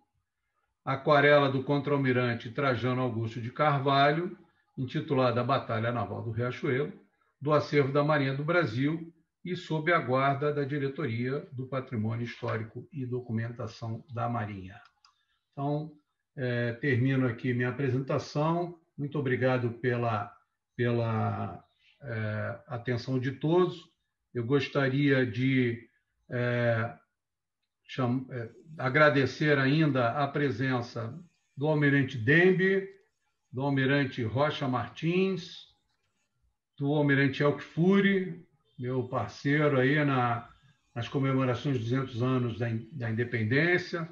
S2: a aquarela do contra-almirante Trajano Augusto de Carvalho, intitulada A Batalha Naval do Riachuelo, do acervo da Marinha do Brasil e sob a guarda da Diretoria do Patrimônio Histórico e Documentação da Marinha. Então, termino aqui minha apresentação. Muito obrigado pela atenção de todos. Eu gostaria de agradecer ainda a presença do Almirante Dembe, do Almirante Rocha Martins, do Almirante Elke Fury, meu parceiro aí nas comemorações de 200 anos da independência,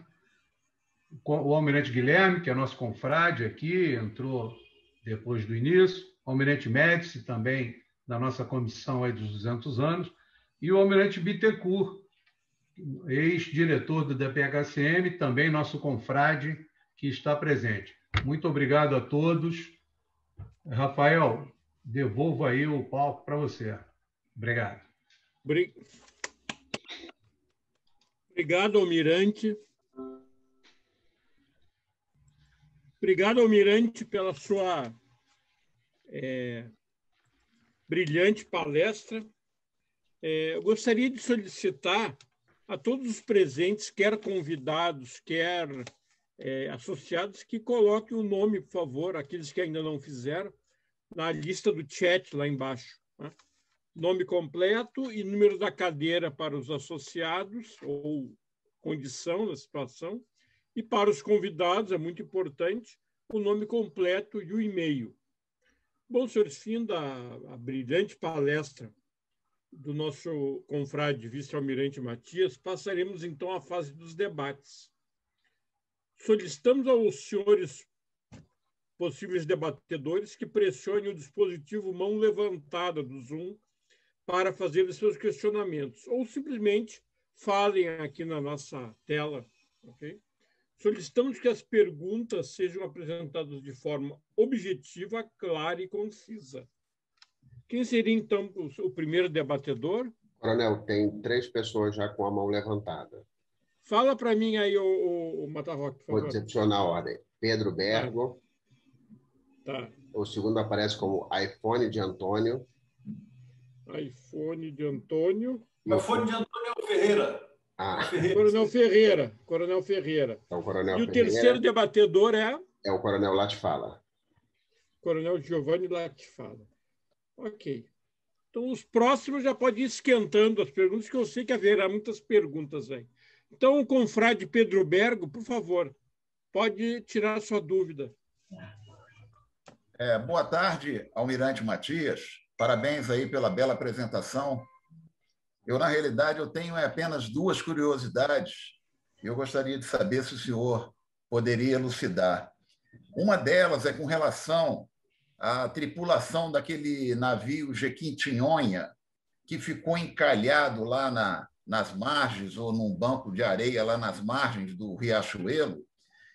S2: o Almirante Guilherme, que é nosso confrade aqui, entrou depois do início, o Almirante Médici, também da nossa comissão aí dos 200 anos, e o Almirante Bittencourt, ex-diretor do DPHCM, também nosso confrade, que está presente. Muito obrigado a todos. Rafael, devolvo aí o palco para você. Obrigado.
S1: Obrigado, Almirante. Obrigado, Almirante, pela sua brilhante palestra. Eu gostaria de solicitar a todos os presentes, quer convidados, quer associados, que coloquem o nome, por favor, aqueles que ainda não fizeram, na lista do chat lá embaixo. Né? Nome completo e número da cadeira para os associados, ou condição da situação. E para os convidados, é muito importante, o nome completo e o e-mail. Bom, senhores, fim da brilhante palestra do nosso confrade vice-almirante Matias, passaremos então à fase dos debates. Solicitamos aos senhores possíveis debatedores que pressionem o dispositivo mão levantada do Zoom para fazer os seus questionamentos, ou simplesmente falem aqui na nossa tela, ok? Solicitamos que as perguntas sejam apresentadas de forma objetiva, clara e concisa. Quem seria, então, o primeiro debatedor?
S5: Coronel, tem 3 pessoas já com a mão levantada.
S1: Fala para mim aí, o Matarroque, por favor.
S5: Vou decepcionar a ordem. Pedro Bergo.
S1: Tá.
S5: O segundo aparece como iPhone de Antônio.
S1: iPhone de Antônio.
S3: iPhone de Antônio Ferreira.
S1: Coronel Ferreira. Coronel Ferreira.
S5: Então, Coronel
S1: e o
S5: Ferreira,
S1: terceiro debatedor é?
S5: É o Coronel Latifala.
S1: Coronel Giovanni Latifala. Ok. Então, os próximos já podem ir esquentando as perguntas, que eu sei que haverá muitas perguntas aí. Então, o confrade Pedro Bergo, por favor, pode tirar a sua dúvida.
S6: Boa tarde, Almirante Matias. Parabéns aí pela bela apresentação. Na realidade, eu tenho apenas 2 curiosidades. Eu gostaria de saber se o senhor poderia elucidar. Uma delas é com relação à tripulação daquele navio Jequitinhonha, que ficou encalhado lá nas margens, ou num banco de areia lá nas margens do Riachuelo,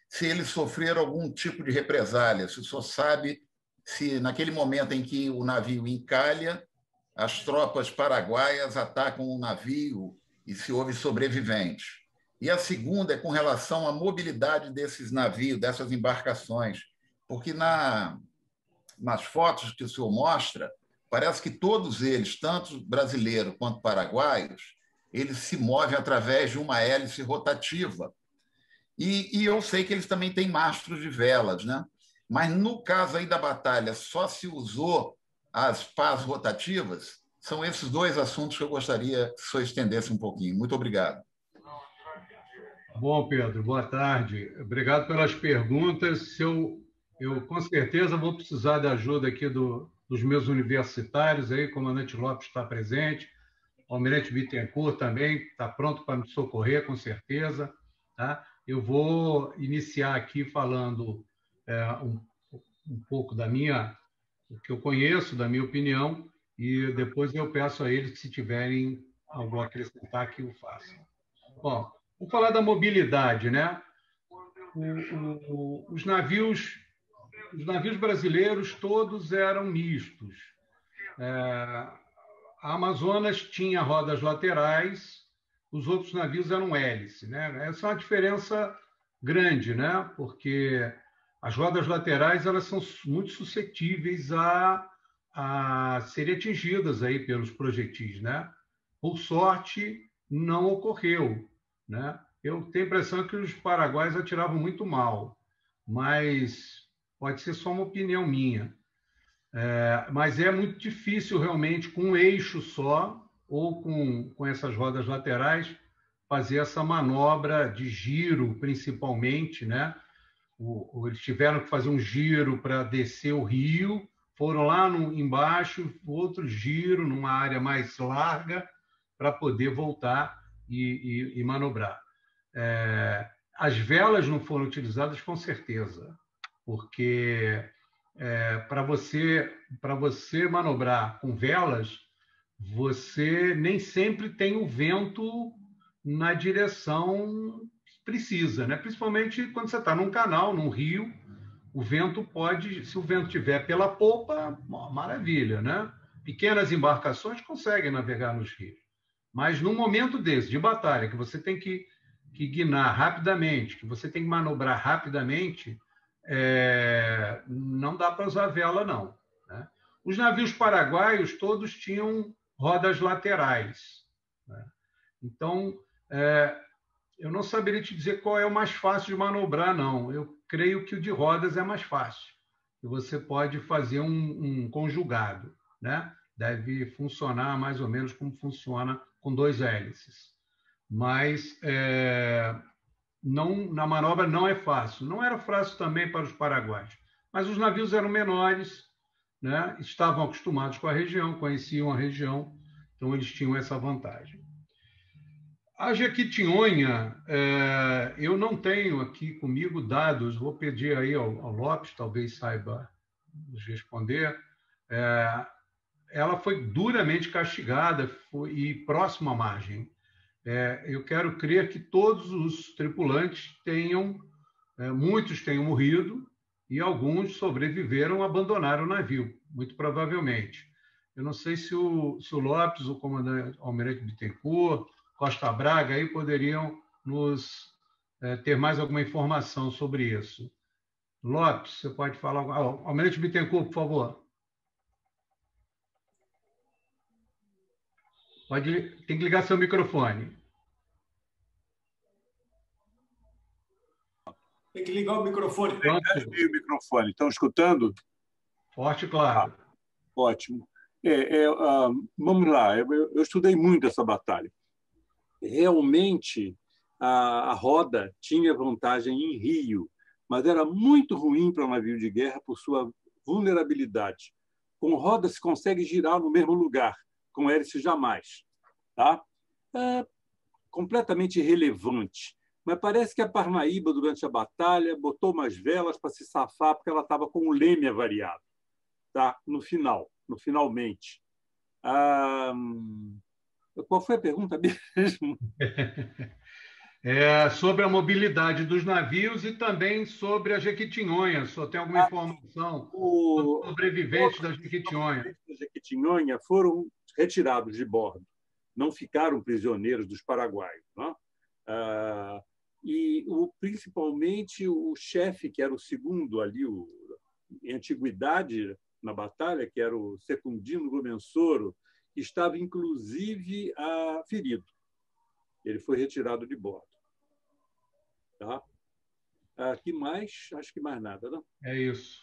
S6: se eles sofreram algum tipo de represália. Se o senhor sabe se, naquele momento em que o navio encalha, as tropas paraguaias atacam o navio e se houve sobreviventes. E a segunda é com relação à mobilidade desses navios, dessas embarcações, porque nas fotos que o senhor mostra, parece que todos eles, tanto brasileiros quanto paraguaios, eles se movem através de uma hélice rotativa. E eu sei que eles também têm mastros de velas, né? Mas, no caso aí da batalha, só se usou as pás rotativas. São esses 2 assuntos que eu gostaria que o senhor estendesse um pouquinho. Muito obrigado.
S2: Bom, Pedro, boa tarde. Obrigado pelas perguntas. Eu com certeza vou precisar da ajuda aqui dos meus universitários, aí, o comandante Lopes está presente, o almirante Bittencourt também está pronto para me socorrer, com certeza. Tá? Eu vou iniciar aqui falando um pouco do que eu conheço, da minha opinião, e depois eu peço a eles que, se tiverem algo a acrescentar, que o façam. Bom, vou falar da mobilidade, né? Os navios brasileiros todos eram mistos. A Amazonas tinha rodas laterais, os outros navios eram hélice, né? Essa é uma diferença grande, né? Porque as rodas laterais elas são muito suscetíveis a serem atingidas aí pelos projetis, né? Por sorte, não ocorreu, né? Eu tenho a impressão que os paraguaios atiravam muito mal, mas pode ser só uma opinião minha. Mas é muito difícil, realmente, com um eixo só ou com essas rodas laterais, fazer essa manobra de giro, principalmente, né? Eles tiveram que fazer um giro para descer o rio, foram lá embaixo, outro giro numa área mais larga para poder voltar e manobrar. As velas não foram utilizadas, com certeza, porque para você manobrar com velas, você nem sempre tem o vento na direção que precisa, né? Principalmente quando você está num canal, num rio, o vento pode, se o vento estiver pela popa, maravilha, né? Pequenas embarcações conseguem navegar nos rios. Mas num momento desse, de batalha, que você tem que guinar rapidamente, que você tem que manobrar rapidamente, não dá para usar vela, não, né? Os navios paraguaios todos tinham rodas laterais, né? Então, eu não saberia te dizer qual é o mais fácil de manobrar, não. Eu creio que o de rodas é mais fácil. E você pode fazer um conjugado, né? Deve funcionar mais ou menos como funciona com 2 hélices. Mas na manobra não é fácil. Não era fácil também para os paraguaios. Mas os navios eram menores, né? Estavam acostumados com a região, conheciam a região, então eles tinham essa vantagem. A Jequitinhonha, eu não tenho aqui comigo dados, vou pedir aí ao Lopes, talvez saiba nos responder. Ela foi duramente castigada e próxima à margem. Eu quero crer que todos os tripulantes muitos tenham morrido e alguns sobreviveram, abandonaram o navio, muito provavelmente. Eu não sei se o Lopes, o comandante Almirante Bittencourt, Costa Braga, aí poderiam nos ter mais alguma informação sobre isso. Lopes, você pode falar? Almirante Bittencourt, por favor. Tem que ligar seu microfone.
S3: Tem que ligar o microfone.
S7: O microfone. Estão escutando?
S2: Forte e claro.
S7: Ótimo. Vamos lá. Eu estudei muito essa batalha. Realmente, a roda tinha vantagem em Rio, mas era muito ruim para um navio de guerra por sua vulnerabilidade. Com roda se consegue girar no mesmo lugar, com hélice jamais. Tá? É completamente irrelevante. Mas parece que a Parnaíba, durante a batalha, botou umas velas para se safar, porque ela estava com o leme avariado, tá? Finalmente. Qual foi a pergunta mesmo?
S2: Sobre a mobilidade dos navios e também sobre a Jequitinhonha. Só tem alguma informação sobre sobreviventes da Jequitinhonha?
S7: Os sobreviventes da Jequitinhonha foram retirados de bordo, não ficaram prisioneiros dos paraguaios, né? E principalmente o chefe, que era o segundo ali, em antiguidade na batalha, que era o Secundino Gomensoro, estava inclusive ferido. Ele foi retirado de bordo. Tá? Que mais? Acho que mais nada, não?
S2: É isso.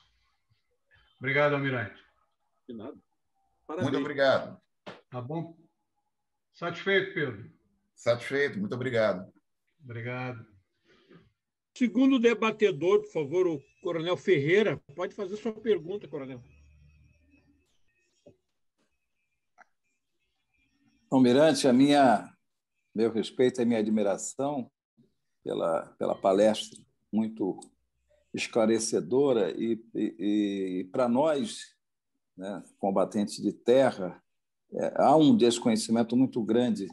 S2: Obrigado, Almirante.
S7: De nada. Parabéns.
S6: Muito obrigado.
S2: Tá bom? Satisfeito, Pedro?
S6: Satisfeito, muito obrigado.
S2: Obrigado.
S1: Segundo debatedor, por favor, o Coronel Ferreira. Pode fazer sua pergunta, Coronel.
S8: Almirante, meu respeito e minha admiração pela palestra muito esclarecedora e para nós, né, combatentes de terra, há um desconhecimento muito grande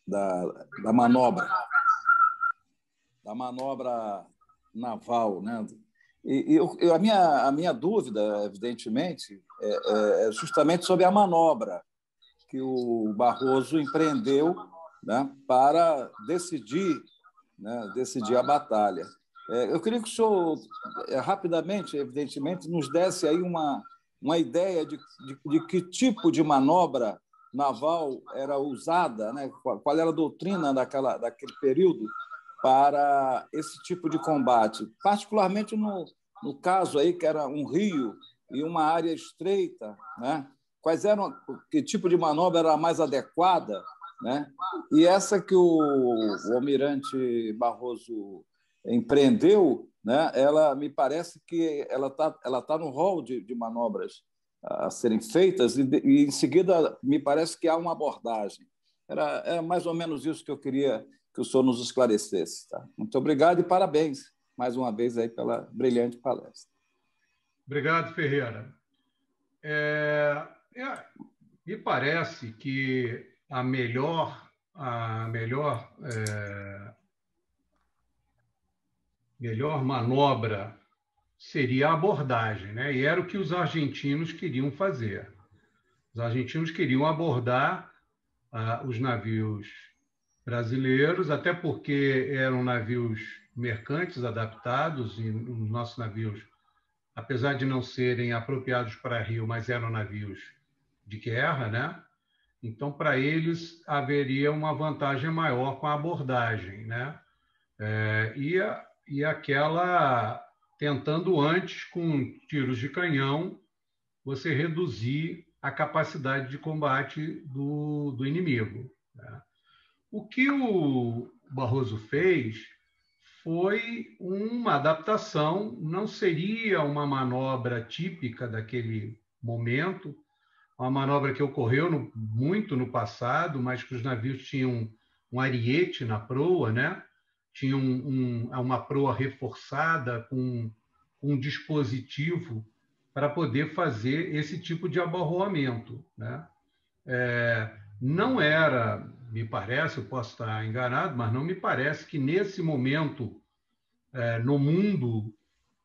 S8: da manobra naval, né? A minha dúvida, evidentemente, é justamente sobre a manobra que o Barroso empreendeu, né, para decidir a batalha. Eu queria que o senhor, rapidamente, evidentemente, nos desse aí uma ideia de que tipo de manobra naval era usada, né? Qual era a doutrina daquele período para esse tipo de combate, particularmente no caso aí que era um rio e uma área estreita, né? Que tipo de manobra era a mais adequada, né? E essa que o almirante Barroso empreendeu, né? Ela me parece que ela tá no rol de manobras a serem feitas e em seguida me parece que há uma abordagem. Era mais ou menos isso que eu queria que o senhor nos esclarecesse. Tá? Muito obrigado e parabéns mais uma vez aí pela brilhante palestra.
S2: Obrigado, Ferreira. Me parece que a melhor manobra seria a abordagem, né? E era o que os argentinos queriam fazer. Os argentinos queriam abordar os navios brasileiros, até porque eram navios mercantes adaptados, e os nossos navios, apesar de não serem apropriados para rio, mas eram navios de guerra, né? Então, para eles, haveria uma vantagem maior com a abordagem, né? E aquela, tentando antes, com tiros de canhão, você reduzir a capacidade de combate do inimigo, né? O que o Barroso fez foi uma adaptação, não seria uma manobra típica daquele momento, uma manobra que ocorreu muito no passado, mas que os navios tinham um ariete na proa, né? Tinham uma proa reforçada com um dispositivo para poder fazer esse tipo de abarroamento, né? Não era, me parece, eu posso estar enganado, mas não me parece que nesse momento no mundo,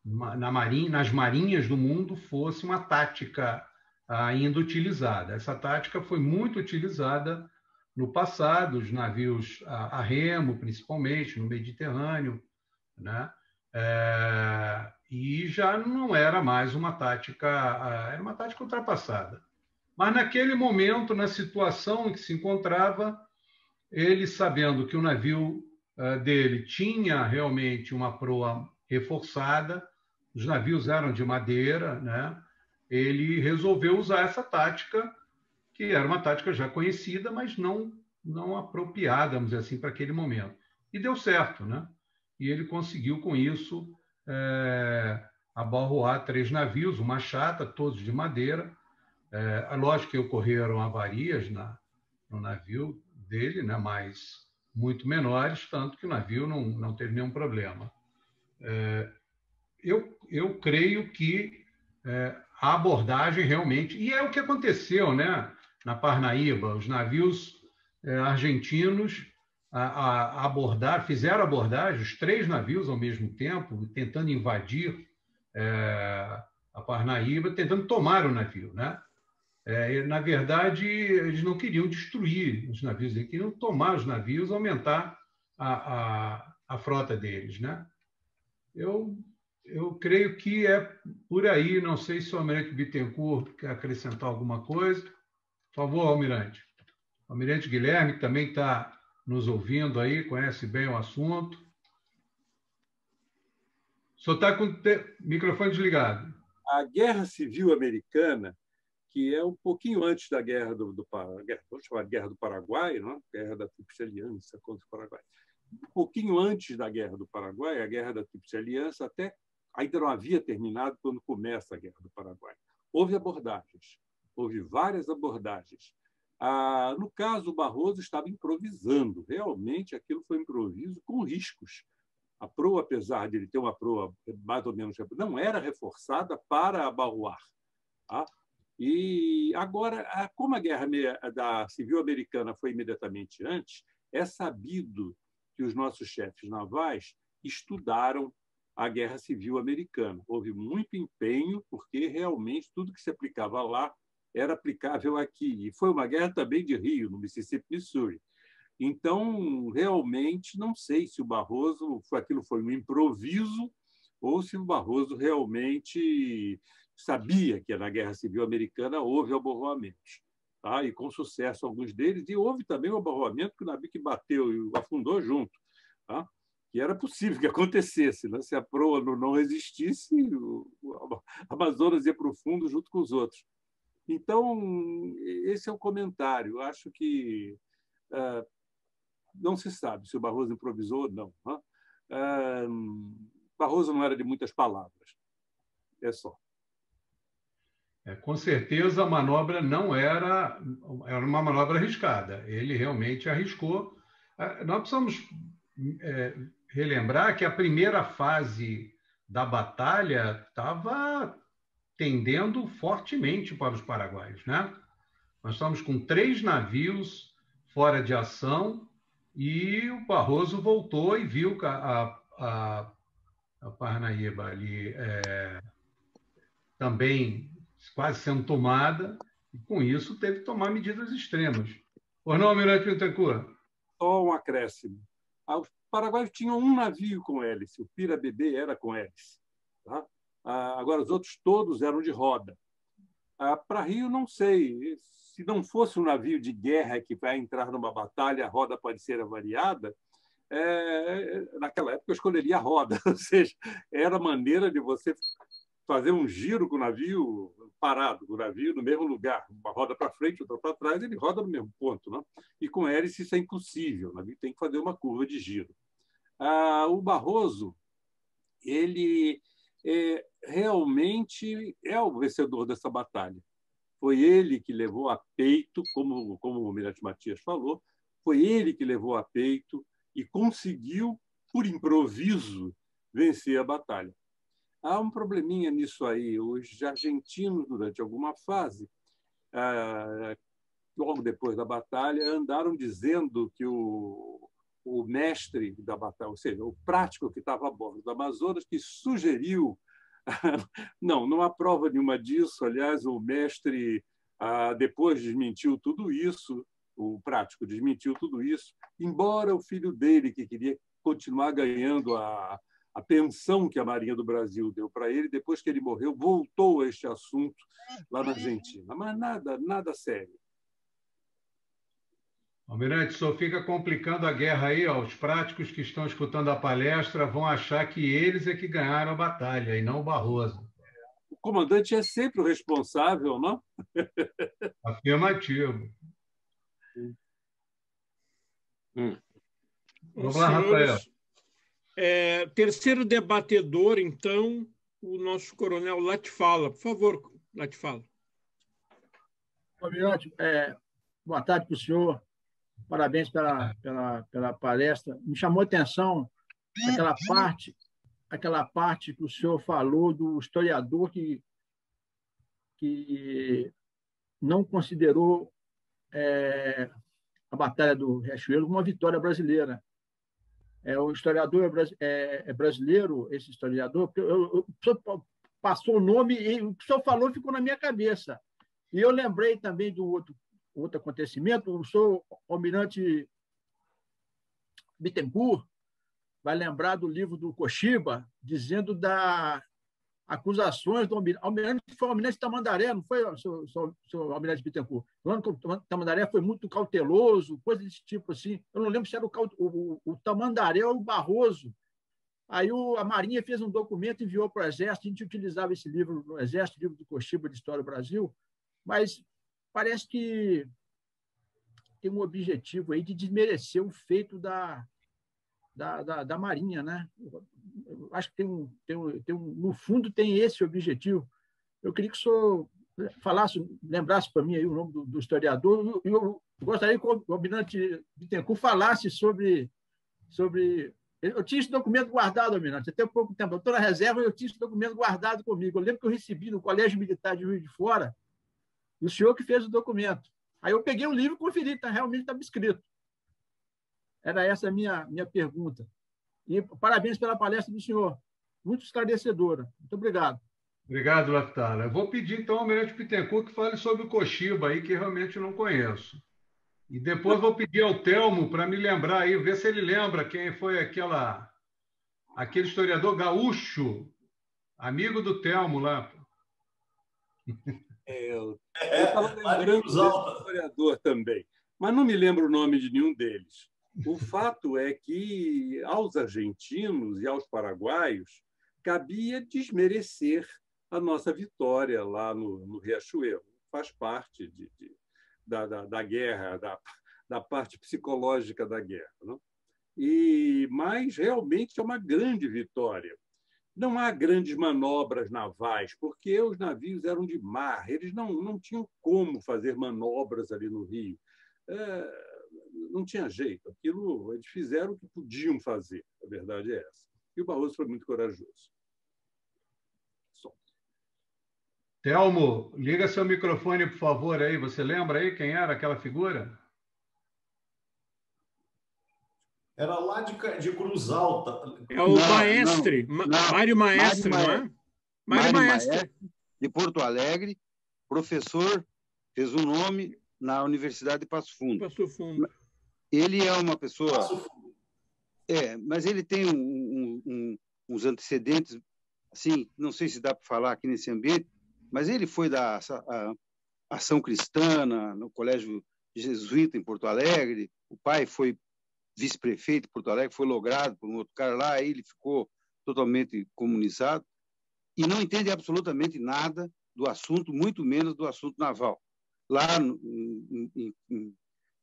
S2: nas marinhas do mundo, fosse uma tática ainda utilizada. Essa tática foi muito utilizada no passado, os navios a remo, principalmente, no Mediterrâneo, né? E já não era mais uma tática, era uma tática ultrapassada. Mas naquele momento, na situação em que se encontrava, ele sabendo que o navio dele tinha realmente uma proa reforçada, os navios eram de madeira, né? Ele resolveu usar essa tática, que era uma tática já conhecida, mas não apropriada, vamos dizer assim, para aquele momento. E deu certo, né? E ele conseguiu, com isso, abalroar 3 navios, uma chata, todos de madeira. Lógico que ocorreram avarias no navio dele, né? Mas muito menores, tanto que o navio não teve nenhum problema. Eu creio que a abordagem realmente... E é o que aconteceu, né? Na Parnaíba, os navios argentinos fizeram abordagem, os 3 navios ao mesmo tempo, tentando invadir a Parnaíba, tentando tomar o navio, né? Na verdade, eles não queriam destruir os navios, eles queriam tomar os navios, aumentar a frota deles, né? Eu creio que é por aí. Não sei se o Almirante Bittencourt quer acrescentar alguma coisa. Por favor, Almirante. O Almirante Guilherme, que também está nos ouvindo aí, conhece bem o assunto. Só está com o microfone desligado.
S7: A Guerra Civil Americana, que é um pouquinho antes da Guerra vamos chamar de Guerra do Paraguai, não? Guerra da Tríplice Aliança contra o Paraguai. Um pouquinho antes da Guerra do Paraguai, a Guerra da Tríplice Aliança ainda não havia terminado quando começa a Guerra do Paraguai. Houve abordagens, houve várias abordagens. No caso, o Barroso estava improvisando. Realmente, aquilo foi improviso com riscos. A proa, apesar de ele ter uma proa mais ou menos... não era reforçada para abalroar. Tá? E agora, como a Guerra da Civil Americana foi imediatamente antes, é sabido que os nossos chefes navais estudaram a Guerra Civil Americana. Houve muito empenho, porque realmente tudo que se aplicava lá era aplicável aqui. E foi uma guerra também de Rio, no Mississippi, Missouri. Então, realmente, não sei se o Barroso, aquilo foi um improviso ou se o Barroso realmente sabia que na Guerra Civil Americana houve abalroamentos. Tá? E com sucesso alguns deles. E houve também o abalroamento que o navio que bateu e afundou junto. Tá? Que era possível que acontecesse. Né? Se a proa não resistisse, o Amazonas ia para o fundo junto com os outros. Então, esse é o comentário. Acho que não se sabe se o Barroso improvisou ou não. Barroso não era de muitas palavras. É só.
S2: Com certeza, a manobra não era uma manobra arriscada. Ele realmente arriscou. Nós precisamos relembrar que a primeira fase da batalha estava tendendo fortemente para os paraguaios, né? Nós estamos com 3 navios fora de ação e o Barroso voltou e viu a Parnaíba ali também quase sendo tomada, e com isso teve que tomar medidas extremas. Ou não, Almirante Bittencourt?
S7: Só um acréscimo. Os paraguaios tinham um navio com hélice, o Pira-Bebê era com hélice. Tá? Agora, os outros todos eram de roda. Para Rio, não sei. Se não fosse um navio de guerra que vai entrar numa batalha, a roda pode ser avariada, naquela época eu escolheria a roda. Ou seja, era a maneira de você fazer um giro com o navio parado, com o navio no mesmo lugar. Uma roda para frente, outra para trás, ele roda no mesmo ponto. Né? E com hélice isso é impossível. O navio tem que fazer uma curva de giro. O Barroso, ele realmente é o vencedor dessa batalha. Foi ele que levou a peito, como o Almirante Matias falou, foi ele que levou a peito e conseguiu, por improviso, vencer a batalha. Há um probleminha nisso aí. Os argentinos, durante alguma fase, logo depois da batalha, andaram dizendo que o mestre da batalha, ou seja, o prático que estava a bordo do Amazonas, que sugeriu Não há prova nenhuma disso. Aliás, o mestre depois desmentiu tudo isso, o prático desmentiu tudo isso, embora o filho dele, que queria continuar ganhando a pensão que a Marinha do Brasil deu para ele, depois que ele morreu, voltou a este assunto lá na Argentina. Mas nada sério.
S2: Almirante, só fica complicando a guerra aí. Ó. Os práticos que estão escutando a palestra vão achar que eles é que ganharam a batalha e não o Barroso.
S7: O comandante é sempre o responsável, não?
S2: Afirmativo.
S1: Vamos lá, Rafael. Terceiro debatedor, então, o nosso coronel Latfala. Por favor, Latfala.
S9: Almirante, boa tarde para o senhor. Parabéns pela palestra. Me chamou a atenção aquela parte que o senhor falou do historiador que não considerou a Batalha do Riachuelo uma vitória brasileira. O historiador é brasileiro, esse historiador, porque o senhor passou o nome e o que o senhor falou ficou na minha cabeça. E eu lembrei também do outro acontecimento. O senhor Almirante Bittencourt vai lembrar do livro do Koshiba, dizendo das acusações do Almirante, foi o Almirante Tamandaré, não foi o senhor Almirante Bittencourt? O Tamandaré foi muito cauteloso, coisa desse tipo assim. Eu não lembro se era o Tamandaré ou o Barroso. Aí a Marinha fez um documento e enviou para o Exército. A gente utilizava esse livro no Exército, livro do Koshiba de História do Brasil, mas parece que tem um objetivo aí de desmerecer o feito da Marinha, né? Eu acho que no fundo tem esse objetivo. Eu queria que o senhor lembrasse para mim aí o nome do historiador. Eu gostaria que o Almirante Bittencourt falasse sobre... Eu tinha esse documento guardado, Almirante, até pouco tempo. Eu estou na reserva e eu tinha esse documento guardado comigo. Eu lembro que eu recebi no Colégio Militar de Juiz de Fora, o senhor que fez o documento. Aí eu peguei o livro e conferi, realmente estava escrito. Era essa a minha pergunta. E parabéns pela palestra do senhor. Muito esclarecedora. Muito obrigado.
S2: Obrigado, Latfala. Eu vou pedir, então, ao Almirante Bittencourt que fale sobre o Koshiba, aí, que realmente eu não conheço. E depois vou pedir ao Telmo para me lembrar aí, ver se ele lembra quem foi aquele historiador gaúcho, amigo do Telmo lá.
S7: Eu estava lembrando desse historiador também, mas não me lembro o nome de nenhum deles. O fato é que aos argentinos e aos paraguaios cabia desmerecer a nossa vitória lá no Riachuelo. Faz parte da guerra, da parte psicológica da guerra, não? Mas realmente é uma grande vitória. Não há grandes manobras navais, porque os navios eram de mar, eles não tinham como fazer manobras ali no Rio. Não tinha jeito. Aquilo, eles fizeram o que podiam fazer, a verdade é essa. E o Barroso foi muito corajoso.
S2: Telmo, liga seu microfone, por favor, aí. Você lembra aí quem era aquela figura?
S3: Era lá de Cruz Alta.
S1: É o Maestre, Mário Maestre, não é?
S10: Mário Maestre, de Porto Alegre, professor, fez um nome na Universidade de Passo Fundo.
S1: Passo Fundo.
S10: Ele é uma pessoa... mas ele tem uns antecedentes, assim, não sei se dá para falar aqui nesse ambiente, mas ele foi da Ação Cristã no Colégio Jesuíta em Porto Alegre, o pai foi vice-prefeito de Porto Alegre, foi logrado por um outro cara lá, aí ele ficou totalmente comunizado e não entende absolutamente nada do assunto, muito menos do assunto naval. Lá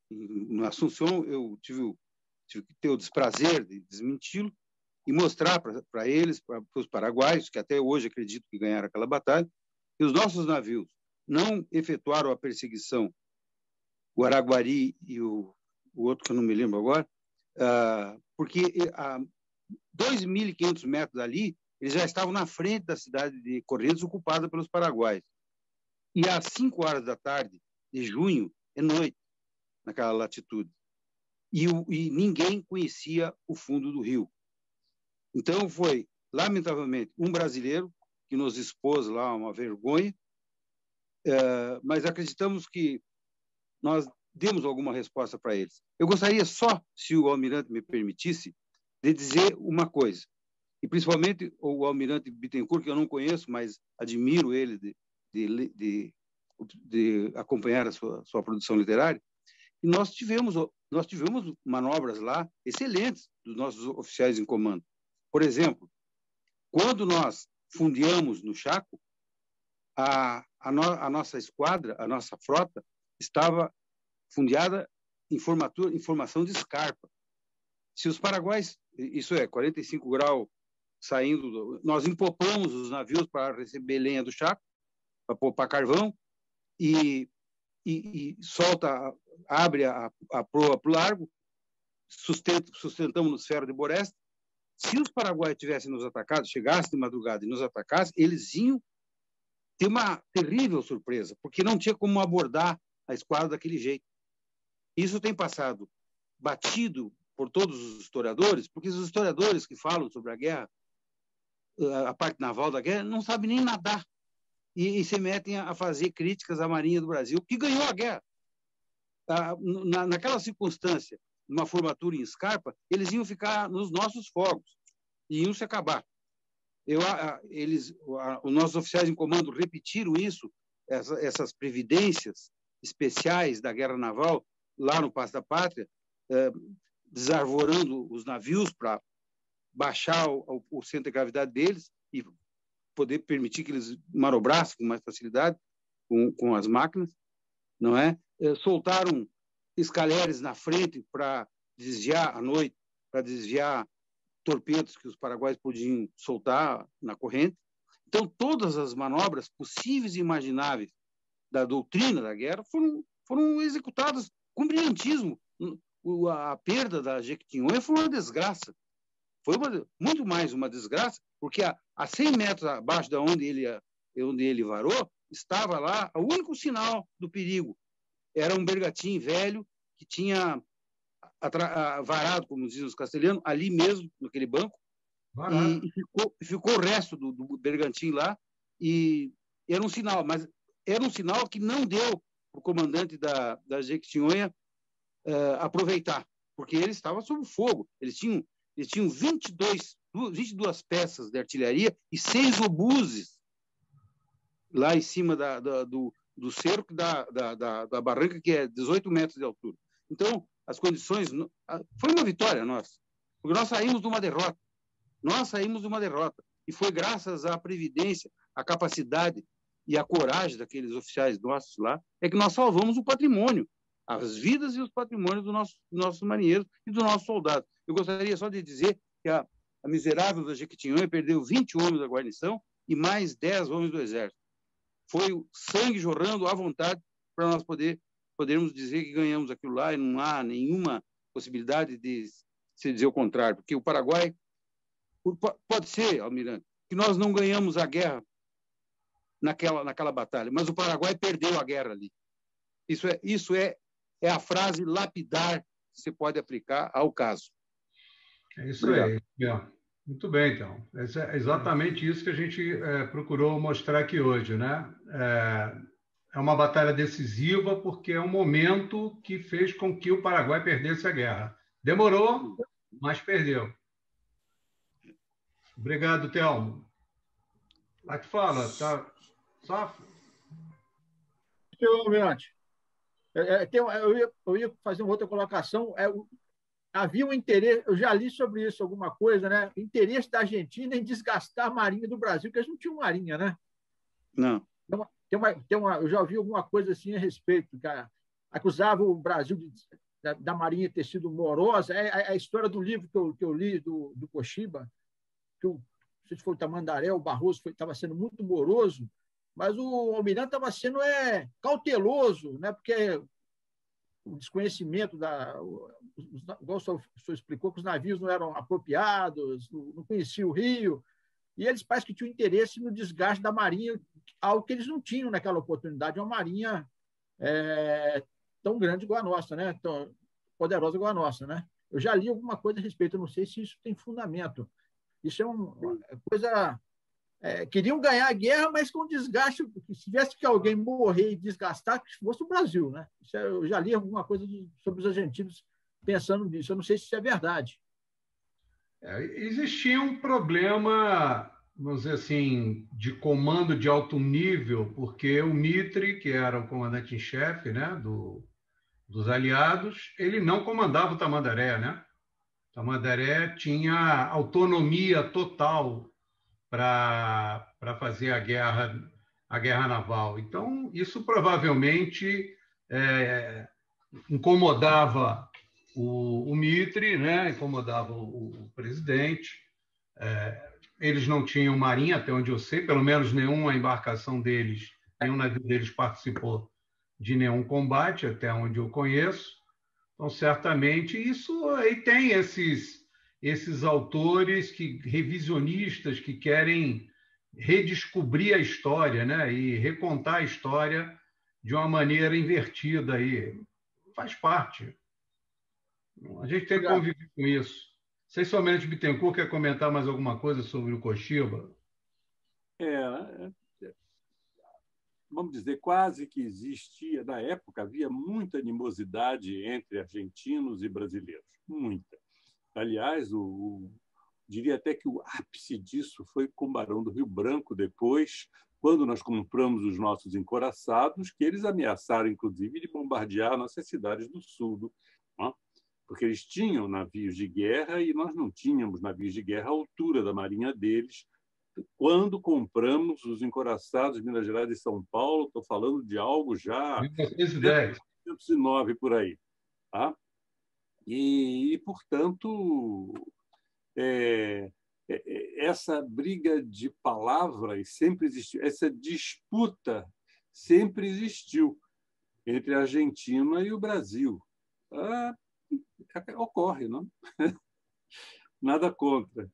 S10: no Assunção, eu tive que ter o desprazer de desmenti-lo e mostrar para eles, para os paraguaios, que até hoje acredito que ganharam aquela batalha, que os nossos navios não efetuaram a perseguição, o Araguari e o outro que eu não me lembro agora, porque a 2.500 metros dali, eles já estavam na frente da cidade de Corrientes, ocupada pelos paraguaios. E às 5 horas da tarde de junho, é noite, naquela latitude. E ninguém conhecia o fundo do rio. Então, foi, lamentavelmente, um brasileiro que nos expôs lá a uma vergonha, mas acreditamos que nós demos alguma resposta para eles. Eu gostaria só, se o almirante me permitisse, de dizer uma coisa, e principalmente o almirante Bittencourt, que eu não conheço, mas admiro ele de acompanhar a sua produção literária, e nós tivemos manobras lá excelentes dos nossos oficiais em comando. Por exemplo, quando nós fundeamos no Chaco, a nossa esquadra, a nossa frota, estava fundeada em formação de escarpa. Se os paraguaios, isso é, 45 graus saindo, nós empopamos os navios para receber lenha do Chaco, para poupar carvão, e solta, abre a proa para o largo, sustentamos no Cerro de Boreste. Se os paraguaios tivessem nos atacado, chegassem de madrugada e nos atacassem, eles iam ter uma terrível surpresa, porque não tinha como abordar a esquadra daquele jeito. Isso tem passado batido por todos os historiadores, porque os historiadores que falam sobre a guerra, a parte naval da guerra, não sabem nem nadar e se metem a fazer críticas à Marinha do Brasil, que ganhou a guerra. Naquela circunstância, numa formatura em escarpa, eles iam ficar nos nossos fogos e iam se acabar. Os nossos oficiais em comando repetiram isso, essas previdências especiais da guerra naval lá no Paço da Pátria, desarvorando os navios para baixar o centro de gravidade deles e poder permitir que eles manobrassem com mais facilidade com as máquinas, não é? Soltaram escaleres na frente para desviar à noite, para desviar torpedos que os paraguaios podiam soltar na corrente. Então, todas as manobras possíveis e imagináveis da doutrina da guerra foram executadas com brilhantismo. A perda da Jequitinhonha foi uma desgraça. Foi muito mais uma desgraça, porque a 100 metros abaixo de onde ele varou, estava lá o único sinal do perigo. Era um bergatim velho que tinha varado, como dizem os castelhanos, ali mesmo, naquele banco, e ficou o resto do bergantim lá, e era um sinal, mas era um sinal que não deu para o comandante da Jequitinhonha aproveitar, porque ele estava sob fogo. Eles tinham 22 peças de artilharia e 6 obuses lá em cima do cerco da barranca, que é 18 metros de altura. Então, as condições... Foi uma vitória nossa, porque nós saímos de uma derrota. E foi graças à previdência, à capacidade e à coragem daqueles oficiais nossos lá, é que nós salvamos o patrimônio, as vidas e os patrimônios dos nossos marinheiros e dos nossos soldados. Eu gostaria só de dizer que a miserável da Jequitinhonha perdeu 20 homens da guarnição e mais 10 homens do Exército. Foi o sangue jorrando à vontade para nós podermos dizer que ganhamos aquilo lá, e não há nenhuma possibilidade de se dizer o contrário, porque o Paraguai, pode ser, almirante, que nós não ganhamos a guerra naquela batalha, mas o Paraguai perdeu a guerra ali. Isso é a frase lapidar que se pode aplicar ao caso.
S2: É isso aí. Muito bem, então. É exatamente isso que a gente procurou mostrar aqui hoje, né? É uma batalha decisiva porque é um momento que fez com que o Paraguai perdesse a guerra. Demorou, mas perdeu. Obrigado, Telmo. Lá que fala, tá? Safra?
S9: Senhor almirante, eu ia fazer uma outra colocação. Havia um interesse, eu já li sobre isso alguma coisa, né? Interesse da Argentina em desgastar a Marinha do Brasil, porque eles não tinham marinha, né?
S10: Não.
S9: Eu já ouvi alguma coisa assim a respeito, que acusava o Brasil da Marinha ter sido morosa. A história do livro que eu li, do Koshiba, que não sei se foi o Tamandaré, o Barroso estava sendo muito moroso, mas o almirante estava sendo cauteloso, né? Porque o desconhecimento igual o senhor explicou, que os navios não eram apropriados, não conheciam o rio, e eles parecem que tinham interesse no desgaste da marinha, algo que eles não tinham naquela oportunidade, uma marinha tão grande igual a nossa, né? Tão poderosa igual a nossa, né? Eu já li alguma coisa a respeito, eu não sei se isso tem fundamento. Isso é uma coisa queriam ganhar a guerra, mas com desgaste. Se tivesse que alguém morrer e desgastar, que fosse o Brasil, né? Eu já li alguma coisa sobre os argentinos pensando nisso. Eu não sei se isso é verdade.
S2: Existia um problema, vamos dizer assim, de comando de alto nível, porque o Mitre, que era o comandante em chefe, né, dos aliados, ele não comandava o Tamandaré, né? O Tamandaré tinha autonomia total para fazer a guerra naval. Então, isso provavelmente incomodava o Mitre, né? Incomodava o presidente. Eles não tinham marinha, até onde eu sei, pelo menos nenhuma embarcação deles, nenhum navio deles participou de nenhum combate, até onde eu conheço. Então, certamente, isso aí tem esses autores revisionistas que querem redescobrir a história, né? E recontar a história de uma maneira invertida. Aí. Faz parte. A gente tem que conviver com isso. Não sei se o Almirante Bittencourt quer comentar mais alguma coisa sobre o Koshiba.
S7: Vamos dizer, quase que existia, na época, havia muita animosidade entre argentinos e brasileiros. Muita. Aliás, diria até que o ápice disso foi com o Barão do Rio Branco, depois, quando nós compramos os nossos encoraçados, que eles ameaçaram, inclusive, de bombardear nossas cidades do sul, né? Porque eles tinham navios de guerra e nós não tínhamos navios de guerra à altura da marinha deles. Quando compramos os encoraçados de Minas Gerais e São Paulo, estou falando de algo já 1909 por aí, tá? E portanto, essa briga de palavras sempre existiu, essa disputa sempre existiu entre a Argentina e o Brasil. Ocorre, não? Nada contra.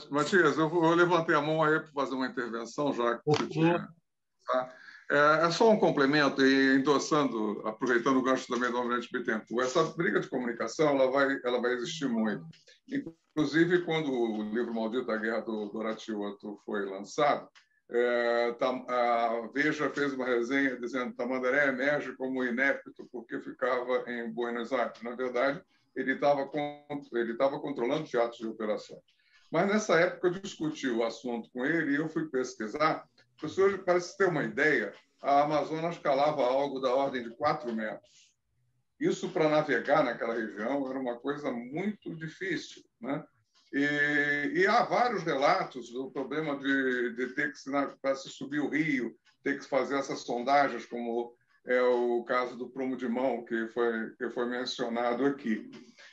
S11: Matias, eu levantei a mão aí para fazer uma intervenção, já que você tinha. Tá? É só um complemento, e endossando, aproveitando o gancho também do Almirante Bittencourt. Essa briga de comunicação ela vai existir muito. Inclusive, quando o livro Maldito da Guerra do Horatio foi lançado, a Veja fez uma resenha dizendo que Tamandaré emerge como inepto porque ficava em Buenos Aires. Na verdade, ele estava controlando teatros de operações. Mas, nessa época, eu discuti o assunto com ele e eu fui pesquisar. Pessoas, para se ter uma ideia, a Amazonas calava algo da ordem de 4 metros. Isso, para navegar naquela região, era uma coisa muito difícil, né? E há vários relatos do problema de ter que, para se subir o rio, ter que fazer essas sondagens, como é o caso do Prumo de Mão, que foi mencionado aqui.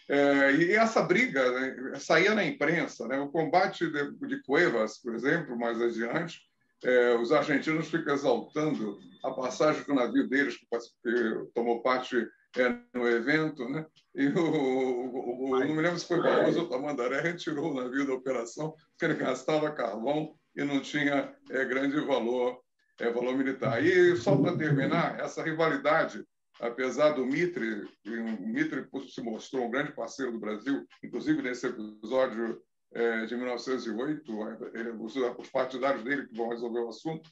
S11: E essa briga, né, saía na imprensa, né? O combate de Cuevas, por exemplo, mais adiante, os argentinos ficam exaltando a passagem do navio deles, que tomou parte no evento, né? E não me lembro se foi Barroso ou Tamandaré, retirou o navio da operação, porque ele gastava carvão e não tinha grande valor militar. E, só para terminar, essa rivalidade, apesar do Mitre, o Mitre se mostrou um grande parceiro do Brasil, inclusive nesse episódio de 1908, os partidários dele que vão resolver o assunto,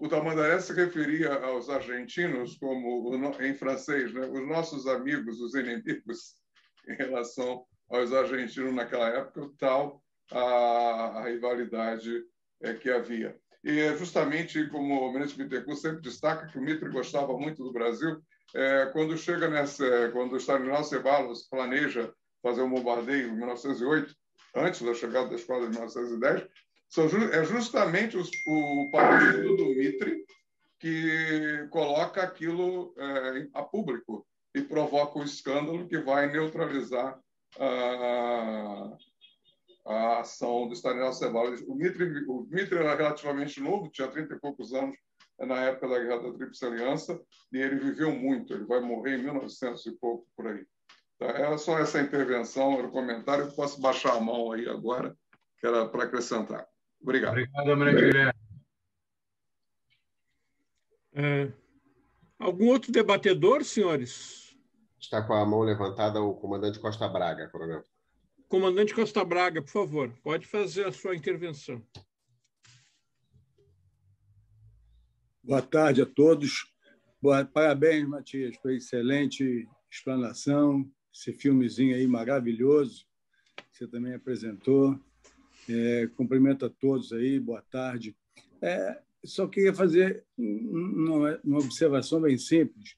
S11: o Tamandaré se referia aos argentinos como, em francês, né, os nossos amigos, os inimigos, em relação aos argentinos naquela época, tal a rivalidade que havia. E justamente como o Almirante Bittencourt sempre destaca que o Mitre gostava muito do Brasil, quando quando o Stanislaw Ceballos planeja fazer um bombardeio em 1908, antes da chegada da esquadra de 1910, é justamente o partido do Mitre que coloca aquilo a público e provoca um escândalo que vai neutralizar a ação do Stanislaw Ceballos. O Mitre era relativamente novo, tinha 30 e poucos anos na época da Guerra da Tríplice Aliança, e ele viveu muito, ele vai morrer em 1900 e pouco, por aí. Tá? Era só essa intervenção, era o comentário, eu posso baixar a mão aí agora, que era para acrescentar. Obrigado.
S2: Obrigado, Almirante Guilherme.
S1: Algum outro debatedor, senhores?
S5: Está com a mão levantada o comandante Costa Braga, coronel.
S1: Comandante Costa Braga, por favor, pode fazer a sua intervenção.
S12: Boa tarde a todos. Parabéns, Matias, pela excelente explanação, esse filmezinho aí maravilhoso que você também apresentou. Cumprimento a todos aí, boa tarde. Só queria fazer uma observação bem simples.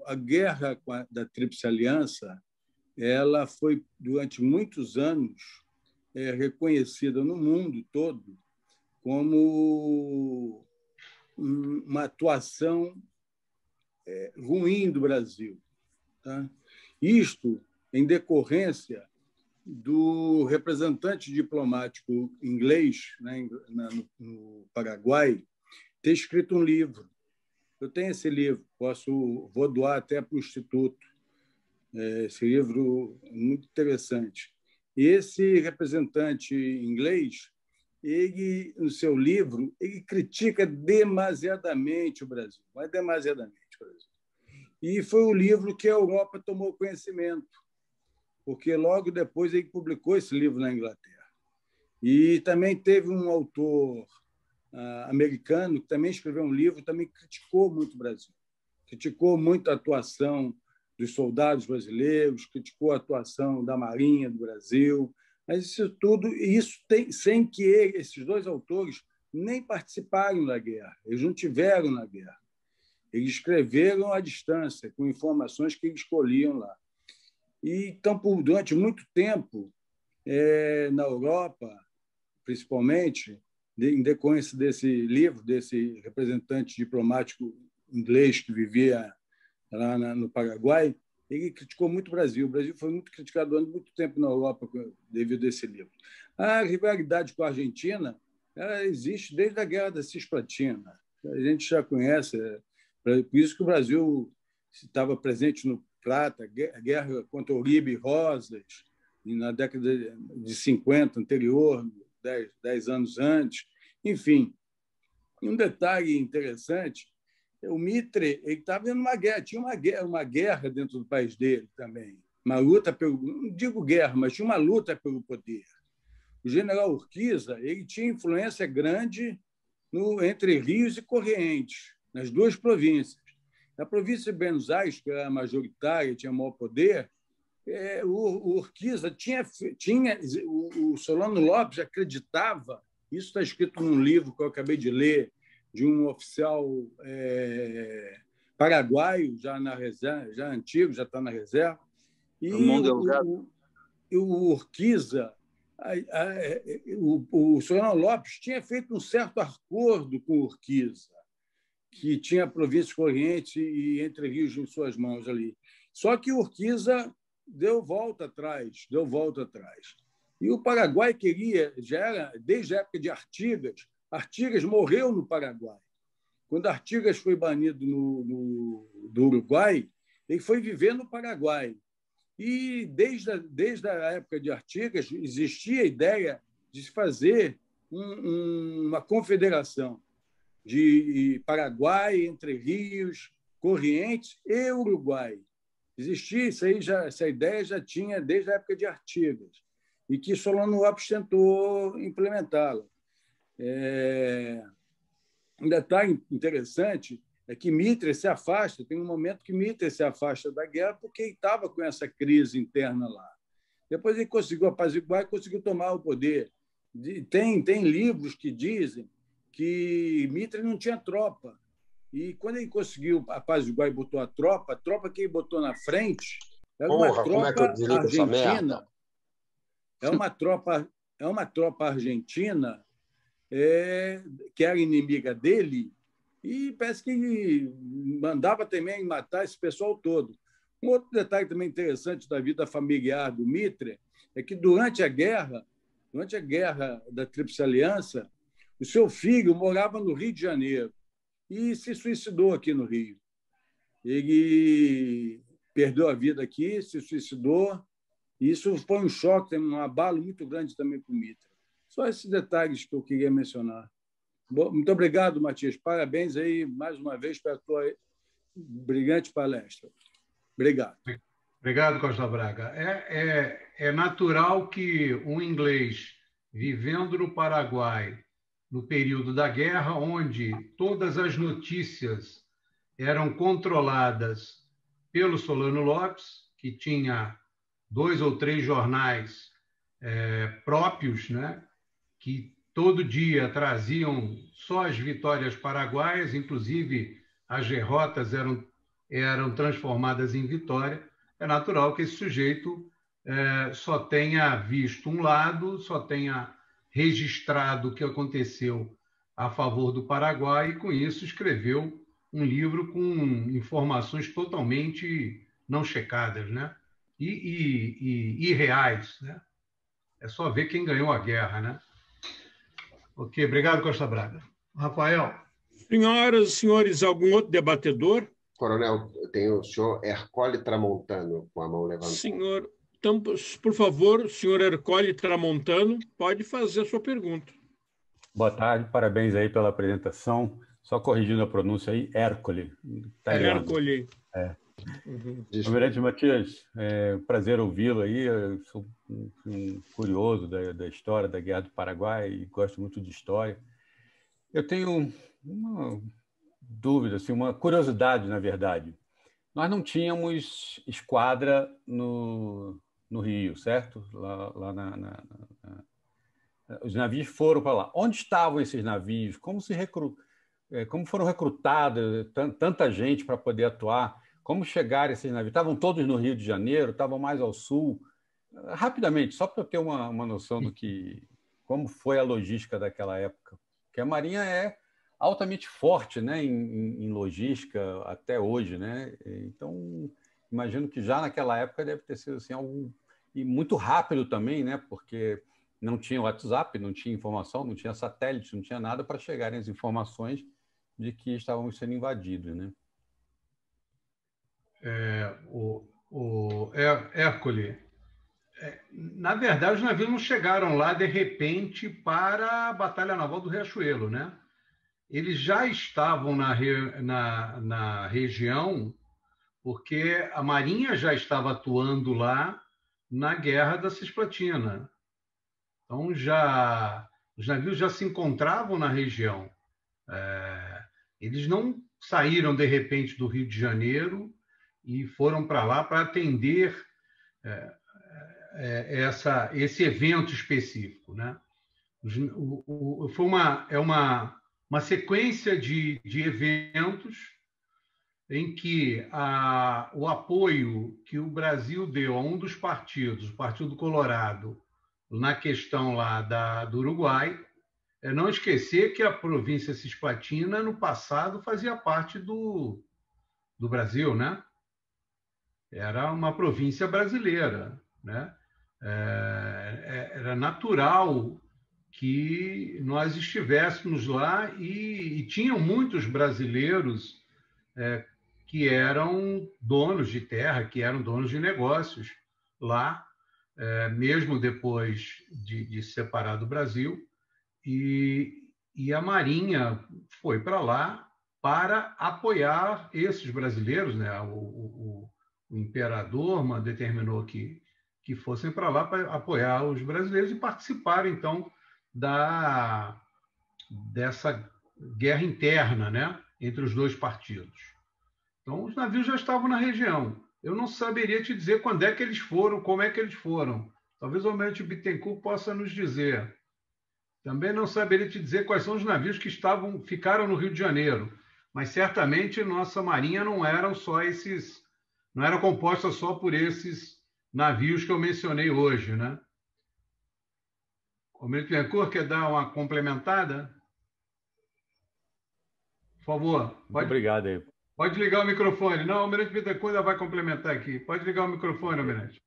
S12: A guerra da Tríplice Aliança, ela foi, durante muitos anos, reconhecida no mundo todo como uma atuação ruim do Brasil. Tá? Isto em decorrência do representante diplomático inglês, né, no Paraguai, ter escrito um livro. Eu tenho esse livro, vou doar até para o Instituto. Esse livro é muito interessante. E esse representante inglês, ele, no seu livro, ele critica demasiadamente o Brasil, mas demasiadamente o Brasil. E foi o livro que a Europa tomou conhecimento, porque logo depois ele publicou esse livro na Inglaterra. E também teve um autor americano que também escreveu um livro, também criticou muito o Brasil, criticou muito a atuação dos soldados brasileiros, criticou a atuação da Marinha do Brasil, mas isso tudo, sem que esses dois autores nem participaram da guerra, eles não tiveram na guerra, eles escreveram à distância, com informações que eles escolhiam lá. E, então, durante muito tempo, na Europa, principalmente, em decorrência desse livro, desse representante diplomático inglês que vivia lá no Paraguai, ele criticou muito o Brasil. O Brasil foi muito criticado durante muito tempo na Europa devido a esse livro. A rivalidade com a Argentina, ela existe desde a Guerra da Cisplatina. A gente já conhece, por isso que o Brasil estava presente no Prata, a guerra contra Uribe e Rosas, na década de 50 anterior, 10 anos antes. Enfim, um detalhe interessante, o Mitre estava vendo uma guerra, tinha uma guerra dentro do país dele também, uma luta não digo guerra, mas tinha uma luta pelo poder. O general Urquiza ele tinha influência grande entre Rios e Corrientes, nas duas províncias. Na província de Buenos Aires, que era majoritária, tinha maior poder, o Urquiza o Solano Lopes acreditava, isso está escrito num livro que eu acabei de ler, de um oficial paraguaio, já na reserva, já antigo, já está na reserva. E o Urquiza, o Solano Lopes tinha feito um certo acordo com o Urquiza, que tinha a província Corrientes e Entre Rios em suas mãos ali. Só que o Urquiza deu volta atrás. E o Paraguai queria, já era desde a época de Artigas, Artigas morreu no Paraguai. Quando Artigas foi banido do Uruguai, ele foi viver no Paraguai. E desde a época de Artigas existia a ideia de se fazer uma confederação de Paraguai, Entre Rios, Corrientes e Uruguai. Existia isso aí, essa ideia já tinha desde a época de Artigas, e que Solano Lopes tentou implementá-la. Um detalhe interessante é que Mitre se afasta, tem um momento que Mitre se afasta da guerra porque ele estava com essa crise interna lá. Depois ele conseguiu apaziguar e conseguiu tomar o poder. Tem livros que dizem que Mitre não tinha tropa. E quando ele conseguiu apaziguar e botou a tropa que ele botou na frente era uma tropa argentina. É uma tropa argentina que era inimiga dele e parece que mandava também matar esse pessoal todo. Um outro detalhe também interessante da vida familiar do Mitre é que durante a guerra da Tríplice Aliança, o seu filho morava no Rio de Janeiro e se suicidou aqui no Rio. Ele perdeu a vida aqui, se suicidou, e isso foi um choque, um abalo muito grande também para o Mitre. Só esses detalhes que eu queria mencionar. Muito obrigado, Matias. Parabéns aí, mais uma vez, pela tua brilhante palestra. Obrigado.
S2: Obrigado, Costa Braga. É natural que um inglês vivendo no Paraguai no período da guerra, onde todas as notícias eram controladas pelo Solano Lopes, que tinha 2 ou 3 jornais próprios, né, que todo dia traziam só as vitórias paraguaias, inclusive as derrotas eram transformadas em vitória. É natural que esse sujeito só tenha visto um lado, só tenha registrado o que aconteceu a favor do Paraguai e, com isso, escreveu um livro com informações totalmente não checadas, né? E irreais, né? É só ver quem ganhou a guerra, né? Ok, obrigado, Costa Braga. Rafael.
S1: Senhoras e senhores, algum outro debatedor?
S5: Coronel, tem o senhor Ercole Tramontano com a mão levantada.
S1: Senhor, então, por favor, o senhor Ercole Tramontano, pode fazer a sua pergunta.
S13: Boa tarde, parabéns aí pela apresentação. Só corrigindo a pronúncia aí, Ercole. Italiano.
S1: Ercole.
S13: Almirante Matias, prazer ouvi-lo aí. Eu sou um curioso da história da Guerra do Paraguai e gosto muito de história. Eu tenho uma dúvida, assim, uma curiosidade, na verdade. Nós não tínhamos esquadra no Rio, certo? Os navios foram para lá. Onde estavam esses navios? Como foram recrutados tanta gente para poder atuar? Como chegaram esses navios? Estavam todos no Rio de Janeiro? Estavam mais ao sul? Rapidamente, só para eu ter uma noção como foi a logística daquela época. Porque a Marinha é altamente forte, né, em logística até hoje, né? Então, imagino que já naquela época deve ter sido assim, algo e muito rápido também, né? Porque não tinha WhatsApp, não tinha informação, não tinha satélite, não tinha nada para chegarem as informações de que estávamos sendo invadidos, né?
S2: Hércole, na verdade, os navios não chegaram lá de repente para a Batalha Naval do Riachuelo, né? Eles já estavam na região porque a Marinha já estava atuando lá na Guerra da Cisplatina. Então, os navios já se encontravam na região. Eles não saíram, de repente, do Rio de Janeiro e foram para lá para atender esse evento específico, né? Foi uma sequência de eventos em que o apoio que o Brasil deu a um dos partidos, o Partido Colorado, na questão lá do Uruguai, não esquecer que a província Cisplatina, no passado, fazia parte do Brasil, né? Era uma província brasileira, né? Era natural que nós estivéssemos lá e tinham muitos brasileiros que eram donos de terra, que eram donos de negócios lá, mesmo depois de separar do Brasil, e a Marinha foi para lá para apoiar esses brasileiros, né? O imperador determinou que fossem para lá para apoiar os brasileiros e participar, então, dessa guerra interna, né, entre os dois partidos. Então, os navios já estavam na região. Eu não saberia te dizer quando é que eles foram, como é que eles foram. Talvez o Almirante Bittencourt possa nos dizer. Também não saberia te dizer quais são os navios que ficaram no Rio de Janeiro, mas certamente nossa Marinha não era composta só por esses navios que eu mencionei hoje, né? O Almirante Bittencourt quer dar uma complementada? Por favor.
S13: Obrigado aí.
S2: Pode ligar o microfone. Não, o Almirante Bittencourt ainda vai complementar aqui. Pode ligar o microfone, Almirante.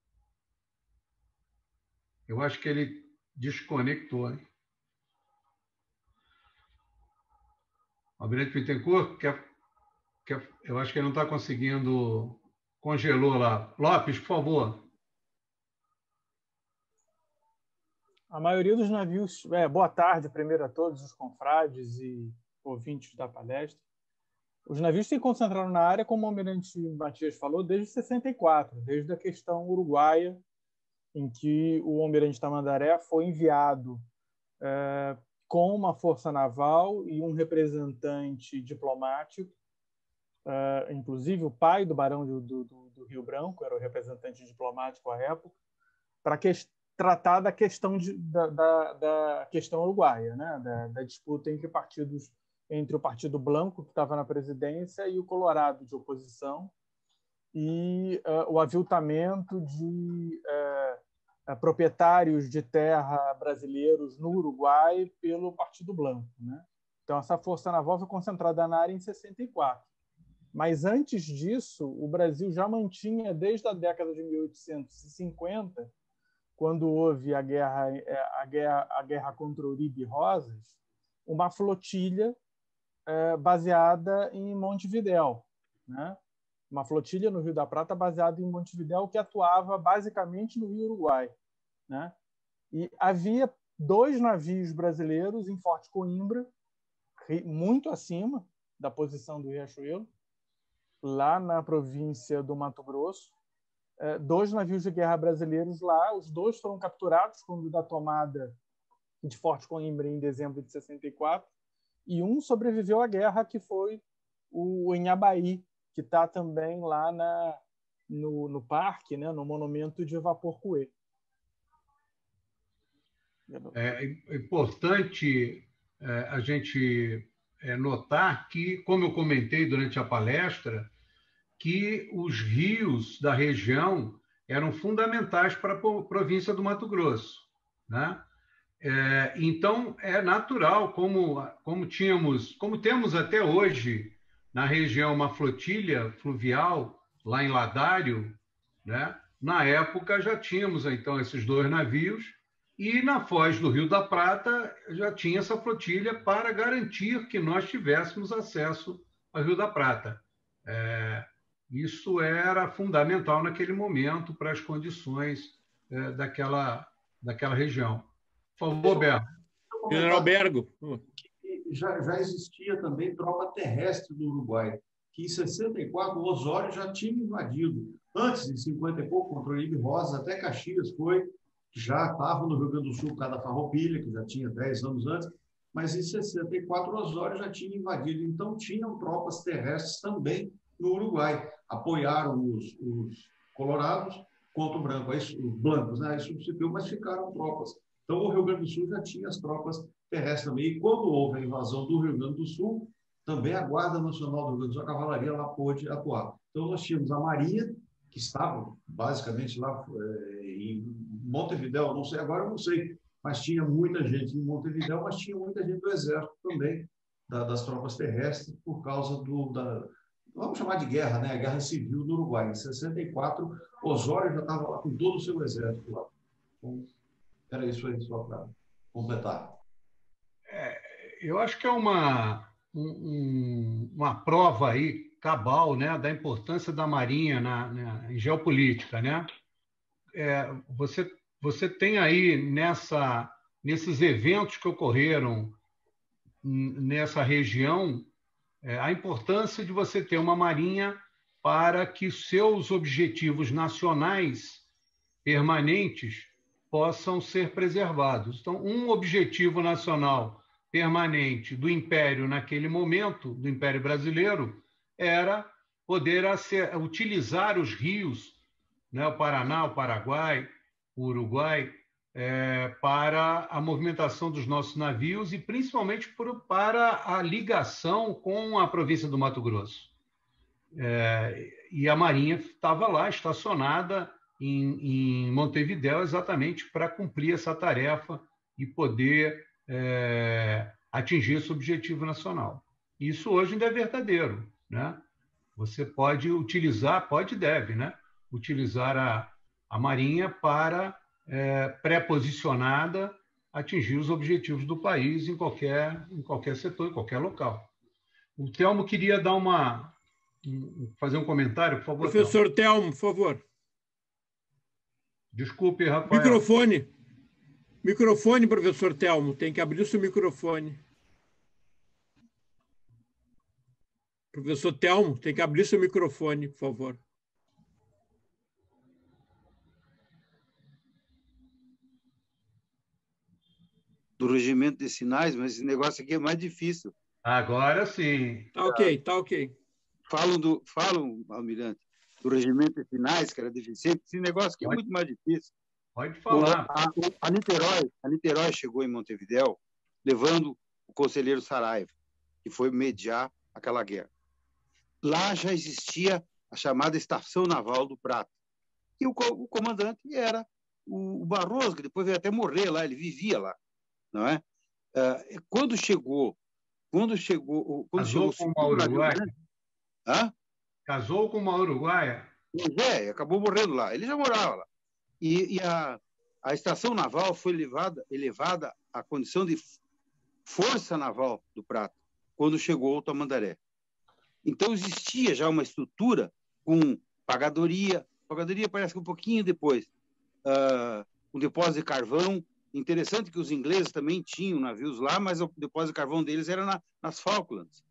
S2: Eu acho que ele desconectou, hein? O Almirante Bittencourt, eu acho que ele não está conseguindo... Congelou lá. Lopes, por favor.
S14: A maioria dos navios... boa tarde, primeiro a todos os confrades e ouvintes da palestra. Os navios se concentraram na área, como o almirante Matias falou, desde 64, desde a questão uruguaia, em que o almirante Tamandaré foi enviado com uma força naval e um representante diplomático, inclusive o pai do barão do Rio Branco, era o representante diplomático à época, para tratar da questão, da questão uruguaia, né? da disputa entre o Partido Blanco, que estava na presidência, e o Colorado, de oposição, e o aviltamento de proprietários de terra brasileiros no Uruguai pelo Partido Blanco, né? Então, essa força naval foi concentrada na área em 64. Mas, antes disso, o Brasil já mantinha, desde a década de 1850, quando houve a guerra contra Uribe Rosas, uma flotilha baseada em Montevidéu, né? Uma flotilha no Rio da Prata baseada em Montevidéu, que atuava basicamente no Rio Uruguai, né? E havia 2 navios brasileiros em Forte Coimbra, muito acima da posição do Riachuelo, lá na província do Mato Grosso. 2 navios de guerra brasileiros lá, os 2 foram capturados quando da tomada de Forte Coimbra em dezembro de 64, e um sobreviveu à guerra, que foi o Inhabaí, que está também lá no parque, né, no monumento de Vaporcuê.
S2: É importante a gente notar que, como eu comentei durante a palestra, que os rios da região eram fundamentais para a província do Mato Grosso, né? Então, é natural, como temos até hoje na região uma flotilha fluvial lá em Ladário, né? Na época já tínhamos então esses 2 navios, e na foz do Rio da Prata já tinha essa flotilha para garantir que nós tivéssemos acesso ao Rio da Prata. Isso era fundamental naquele momento para as condições daquela região. Por favor, Bergo.
S1: General Bergo.
S3: Já existia também tropa terrestre do Uruguai, que em 64 o Osório já tinha invadido. Antes, em 50 e pouco, contra o Uribe Rosas, até Caxias já estava no Rio Grande do Sul por causa da Farroupilha, que já tinha 10 anos antes, mas em 64 o Osório já tinha invadido. Então, tinham tropas terrestres também no Uruguai. Apoiaram os colorados contra o branco, os blancos, né? Aí substituiu, mas ficaram tropas. Então, o Rio Grande do Sul já tinha as tropas terrestres também. E quando houve a invasão do Rio Grande do Sul, também a Guarda Nacional do Rio Grande do Sul, a cavalaria lá pôde atuar. Então, nós tínhamos a Marinha, que estava basicamente lá em Montevidéu, não sei agora, eu não sei, mas tinha muita gente em Montevidéu, mas tinha muita gente do Exército também, das tropas terrestres, por causa vamos chamar de guerra, né? A Guerra Civil do Uruguai. Em 64, Osório já estava lá com todo o seu exército lá. Então, era isso aí, só para completar.
S2: Eu acho que é uma prova aí cabal, né, da importância da Marinha em geopolítica, né? Você tem aí nesses eventos que ocorreram nessa região a importância de você ter uma Marinha para que seus objetivos nacionais permanentes possam ser preservados. Então, um objetivo nacional permanente do Império naquele momento, do Império Brasileiro, era poder utilizar os rios, né, o Paraná, o Paraguai, o Uruguai, para a movimentação dos nossos navios e principalmente para a ligação com a província do Mato Grosso. E a Marinha estava lá, estacionada em Montevidéu, exatamente para cumprir essa tarefa e poder atingir esse objetivo nacional. Isso hoje ainda é verdadeiro, né? Você pode utilizar, pode e deve, né? Utilizar a Marinha para, pré-posicionada, atingir os objetivos do país em qualquer setor, em qualquer local. O Telmo queria fazer um comentário, por favor.
S1: Professor Telmo, por favor.
S2: Desculpe, Rafael.
S1: Microfone, professor Telmo. Tem que abrir o seu microfone. Professor Telmo, tem que abrir seu microfone, por favor.
S10: Do regimento de sinais, mas esse negócio aqui é mais difícil.
S2: Agora sim.
S1: Tá ok, tá ok.
S10: Falam, Almirante, do regimento de sinais, que era deficiente. Esse negócio aqui é muito mais difícil.
S2: Pode falar.
S10: A Niterói chegou em Montevidéu levando o conselheiro Saraiva, que foi mediar aquela guerra. Lá já existia a chamada Estação Naval do Prata. E o comandante era o Barroso, que depois veio até morrer lá, ele vivia lá, não é? Quando chegou
S2: Casou com uma uruguaia? Casou com uma uruguaia?
S10: Acabou morrendo lá. Ele já morava lá. E a estação naval foi elevada à condição de Força Naval do Prata, quando chegou o Tamandaré. Então, existia já uma estrutura com pagadoria parece que um pouquinho depois, um depósito de carvão. Interessante que os ingleses também tinham navios lá, mas o depósito de carvão deles era nas Falklands.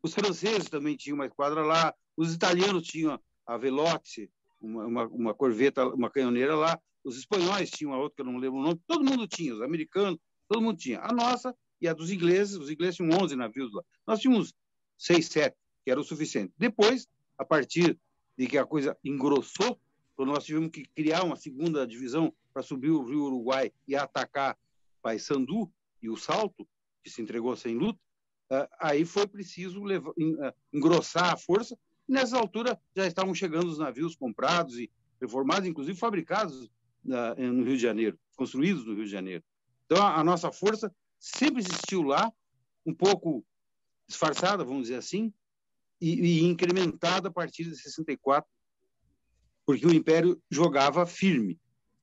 S10: Os franceses também tinham uma esquadra lá, os italianos tinham a Veloce, uma corveta, uma canhoneira lá, os espanhóis tinham a outra que eu não lembro o nome, todo mundo tinha, os americanos, todo mundo tinha. A nossa e a dos ingleses, os ingleses tinham 11 navios lá. Nós tínhamos 6, 7, que era o suficiente. Depois, a partir de que a coisa engrossou, quando nós tivemos que criar uma segunda divisão para subir o rio Uruguai e atacar Paissandu e o Salto, que se entregou sem luta, aí foi preciso engrossar a força. Nessa altura já estavam chegando os navios comprados e reformados, inclusive fabricados no Rio de Janeiro, construídos no Rio de Janeiro. Então a nossa força sempre existiu lá, um pouco disfarçada, vamos dizer assim, e incrementada a partir de 64, porque o Império jogava firme.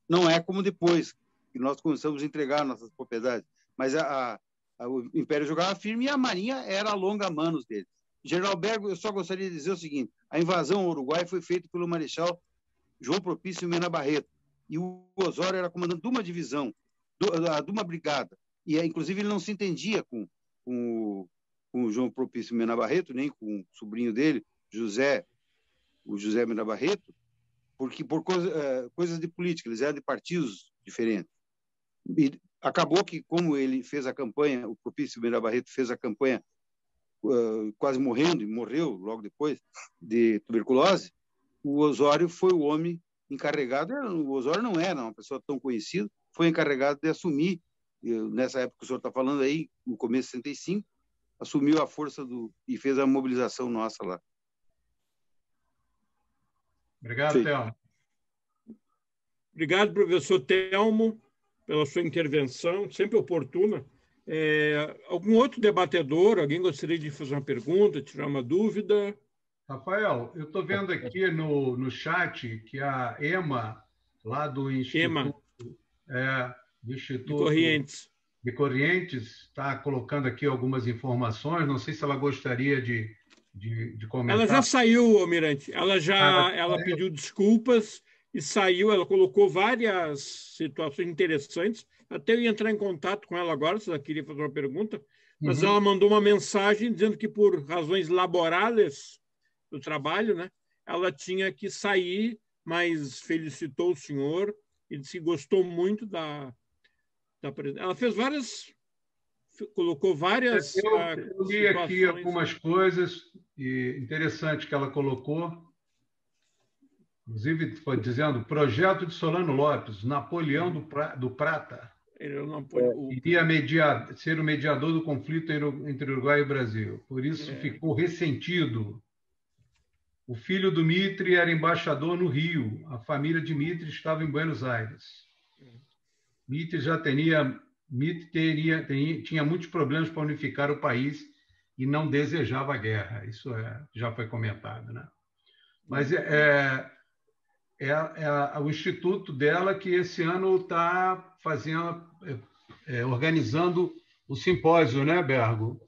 S10: Não é como depois, que nós começamos a entregar nossas propriedades, mas o Império jogava firme e a Marinha era a longa-manos dele. General Bergo, eu só gostaria de dizer o seguinte: a invasão ao Uruguai foi feita pelo Marechal João Propício Mena Barreto, e o Osório era comandante de uma divisão, de uma brigada, e inclusive ele não se entendia com o João Propício Mena Barreto, nem com o sobrinho dele, o José Mena Barreto, porque por coisas de política, eles eram de partidos diferentes. E acabou que, como ele fez a campanha, o Propício Mena Barreto fez a campanha quase morrendo, e morreu logo depois, de tuberculose, o Osório foi o homem encarregado. O Osório não era uma pessoa tão conhecida, foi encarregado de assumir, nessa época que o senhor está falando aí, no começo de 65, assumiu a força e fez a mobilização nossa lá.
S2: Obrigado, Telmo.
S1: Obrigado, professor Telmo, pela sua intervenção, sempre oportuna. Algum outro debatedor, alguém gostaria de fazer uma pergunta, tirar uma dúvida?
S2: Rafael, eu estou vendo aqui no chat que a EMA, lá do Instituto, de Corrientes, está colocando aqui algumas informações. Não sei se ela gostaria de comentar.
S1: Ela já saiu, Almirante. Ela pediu desculpas e saiu. Ela colocou várias situações interessantes. Até eu ia entrar em contato com ela agora, se ela queria fazer uma pergunta. Mas ela mandou uma mensagem dizendo que, por razões laborais do trabalho, né, ela tinha que sair, mas felicitou o senhor e disse que gostou muito da ela fez várias, colocou várias.
S2: Eu li aqui algumas coisas interessantes que ela colocou. Inclusive, foi dizendo: projeto de Solano Lopes, Napoleão do Prata. Iria ser o mediador do conflito entre Uruguai e Brasil. Por isso ficou ressentido. O filho do Mitre era embaixador no Rio. A família de Mitre estava em Buenos Aires. Mitre tinha muitos problemas para unificar o país e não desejava a guerra. Isso já foi comentado, né? Mas o instituto dela que esse ano está organizando o simpósio, né, Bergo?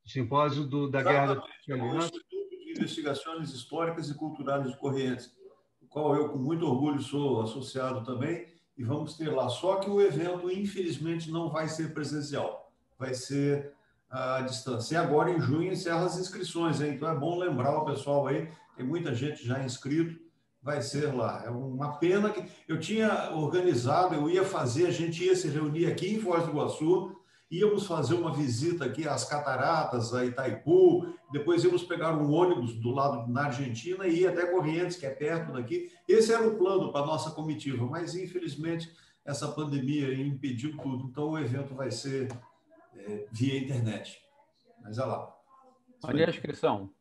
S2: O simpósio da Guerra da
S3: Aliança. O Instituto de Investigações Históricas e Culturais de Corrientes, o qual eu, com muito orgulho, sou associado também. E vamos ter lá. Só que o evento, infelizmente, não vai ser presencial. Vai ser à distância. E agora, em junho, encerra as inscrições, hein? Então é bom lembrar o pessoal aí, tem muita gente já inscrito, vai ser lá. É uma pena que eu tinha organizado, eu ia fazer, a gente ia se reunir aqui em Foz do Iguaçu, íamos fazer uma visita aqui às Cataratas, a Itaipu, depois íamos pegar um ônibus do lado na Argentina e ir até Corrientes, que é perto daqui. Esse era o plano para a nossa comitiva, mas infelizmente essa pandemia impediu tudo. Então o evento vai ser via internet. Mas olha lá.
S13: Onde é a inscrição?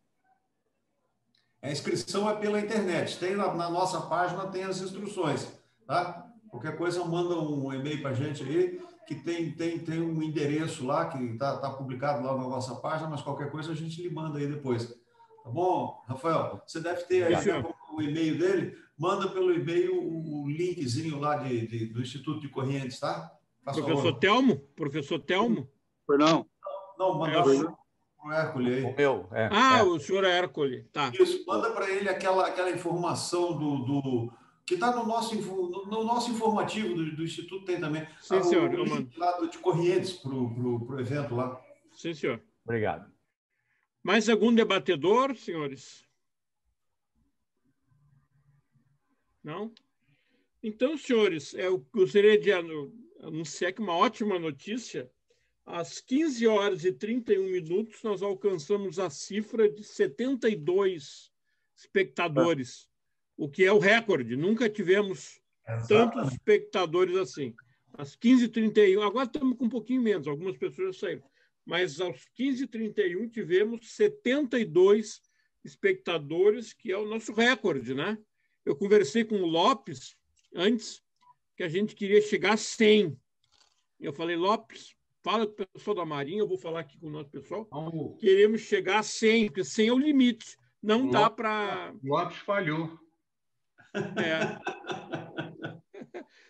S3: A inscrição é pela internet. Tem na nossa página, tem as instruções, tá? Qualquer coisa, manda um e-mail para a gente aí, que tem um endereço lá, que está publicado lá na nossa página, mas qualquer coisa a gente lhe manda aí depois. Tá bom, Rafael? Você deve ter aí o e-mail dele. Manda pelo e-mail o linkzinho lá do Instituto de Corrientes, tá?
S1: Professor Telmo? Professor Telmo?
S3: Não, manda o Hércules aí.
S13: O meu,
S1: o senhor Hércules, tá.
S3: Isso, manda para ele aquela informação que está no nosso informativo do Instituto, tem também.
S1: Sim, senhor.
S3: O link lá de Corrientes para o evento lá.
S1: Sim, senhor.
S13: Obrigado.
S1: Mais algum debatedor, senhores? Não? Então, senhores, eu gostaria de anunciar que uma ótima notícia. Às 15h31, nós alcançamos a cifra de 72 espectadores, o que é o recorde. Nunca tivemos tantos espectadores assim. Às 15h31, agora estamos com um pouquinho menos, algumas pessoas já saíram, mas aos 15h31 tivemos 72 espectadores, que é o nosso recorde, né? Eu conversei com o Lopes antes, que a gente queria chegar a 100. Eu falei, Lopes, fala com o pessoal da Marinha, eu vou falar aqui com o nosso pessoal. Queremos chegar a 100, porque 100 é o limite. Não dá para...
S2: Lopes falhou.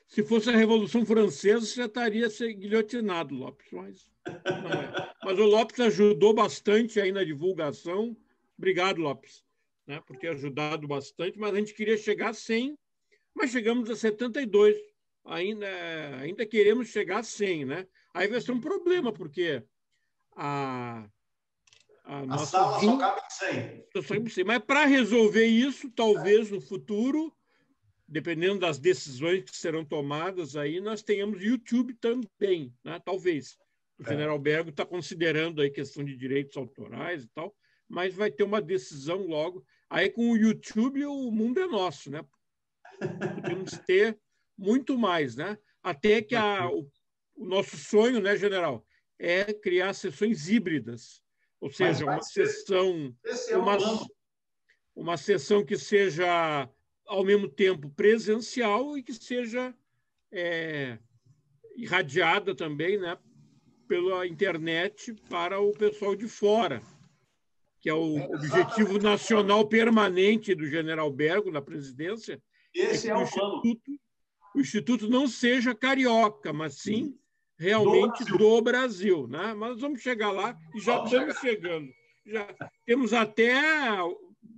S1: Se fosse a Revolução Francesa, já estaria guilhotinado, Lopes. Mas não é. Mas o Lopes ajudou bastante aí na divulgação. Obrigado, Lopes, né, por ter ajudado bastante. Mas a gente queria chegar a 100, mas chegamos a 72. Ainda queremos chegar a 100, né? Aí vai ser um problema, porque a
S3: sala só cabe em
S1: 100. Mas para resolver isso, talvez no futuro, dependendo das decisões que serão tomadas, aí nós tenhamos YouTube também, né? Talvez. O General Bergo está considerando aí questão de direitos autorais e tal, mas vai ter uma decisão logo. Aí com o YouTube o mundo é nosso, né? Podemos ter muito mais, né? Até que o nosso sonho, né, general, é criar sessões híbridas, ou seja, uma sessão que seja ao mesmo tempo presencial e que seja irradiada também, né, pela internet para o pessoal de fora, que é o objetivo nacional permanente do General Bergo na presidência.
S3: Esse é o plano.
S1: O Instituto não seja carioca, mas sim realmente do Brasil, né? Mas vamos chegar lá e já estamos chegando. Já temos até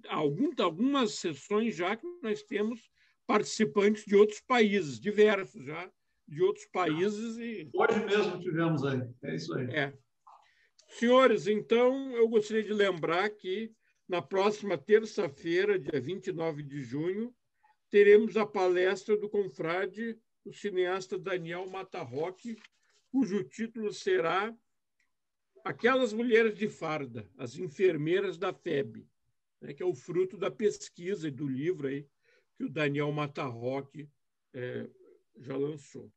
S1: algumas sessões já que nós temos participantes de outros países, diversos já, de outros países.
S3: Hoje mesmo tivemos aí, é isso aí.
S1: Senhores, então, eu gostaria de lembrar que na próxima terça-feira, dia 29 de junho, teremos a palestra do confrade, o cineasta Daniel Matarroque, cujo título será Aquelas Mulheres de Farda, as Enfermeiras da FEB, né, que é o fruto da pesquisa e do livro aí, que o Daniel Matarroque já lançou.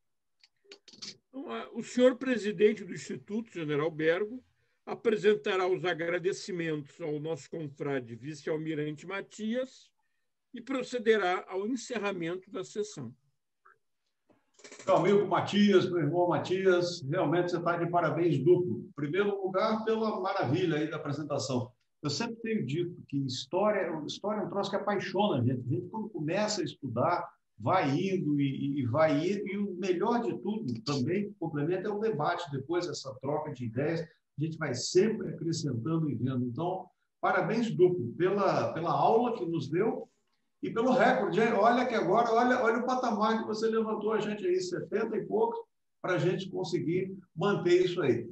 S1: Então, o senhor presidente do Instituto, General Bergo, apresentará os agradecimentos ao nosso confrade vice-almirante Matias e procederá ao encerramento da sessão.
S3: Meu amigo Matias, meu irmão Matias, realmente você está de parabéns duplo. Em primeiro lugar, pela maravilha aí da apresentação. Eu sempre tenho dito que história é um troço que apaixona a gente. A gente, quando começa a estudar, vai indo e vai indo. E o melhor de tudo, também, que complementa, é o debate depois, essa troca de ideias. A gente vai sempre acrescentando e vendo. Então, parabéns duplo pela aula que nos deu e pelo recorde. Olha que agora, olha o patamar que você levantou a gente aí, 70 e poucos, para a gente conseguir manter isso aí.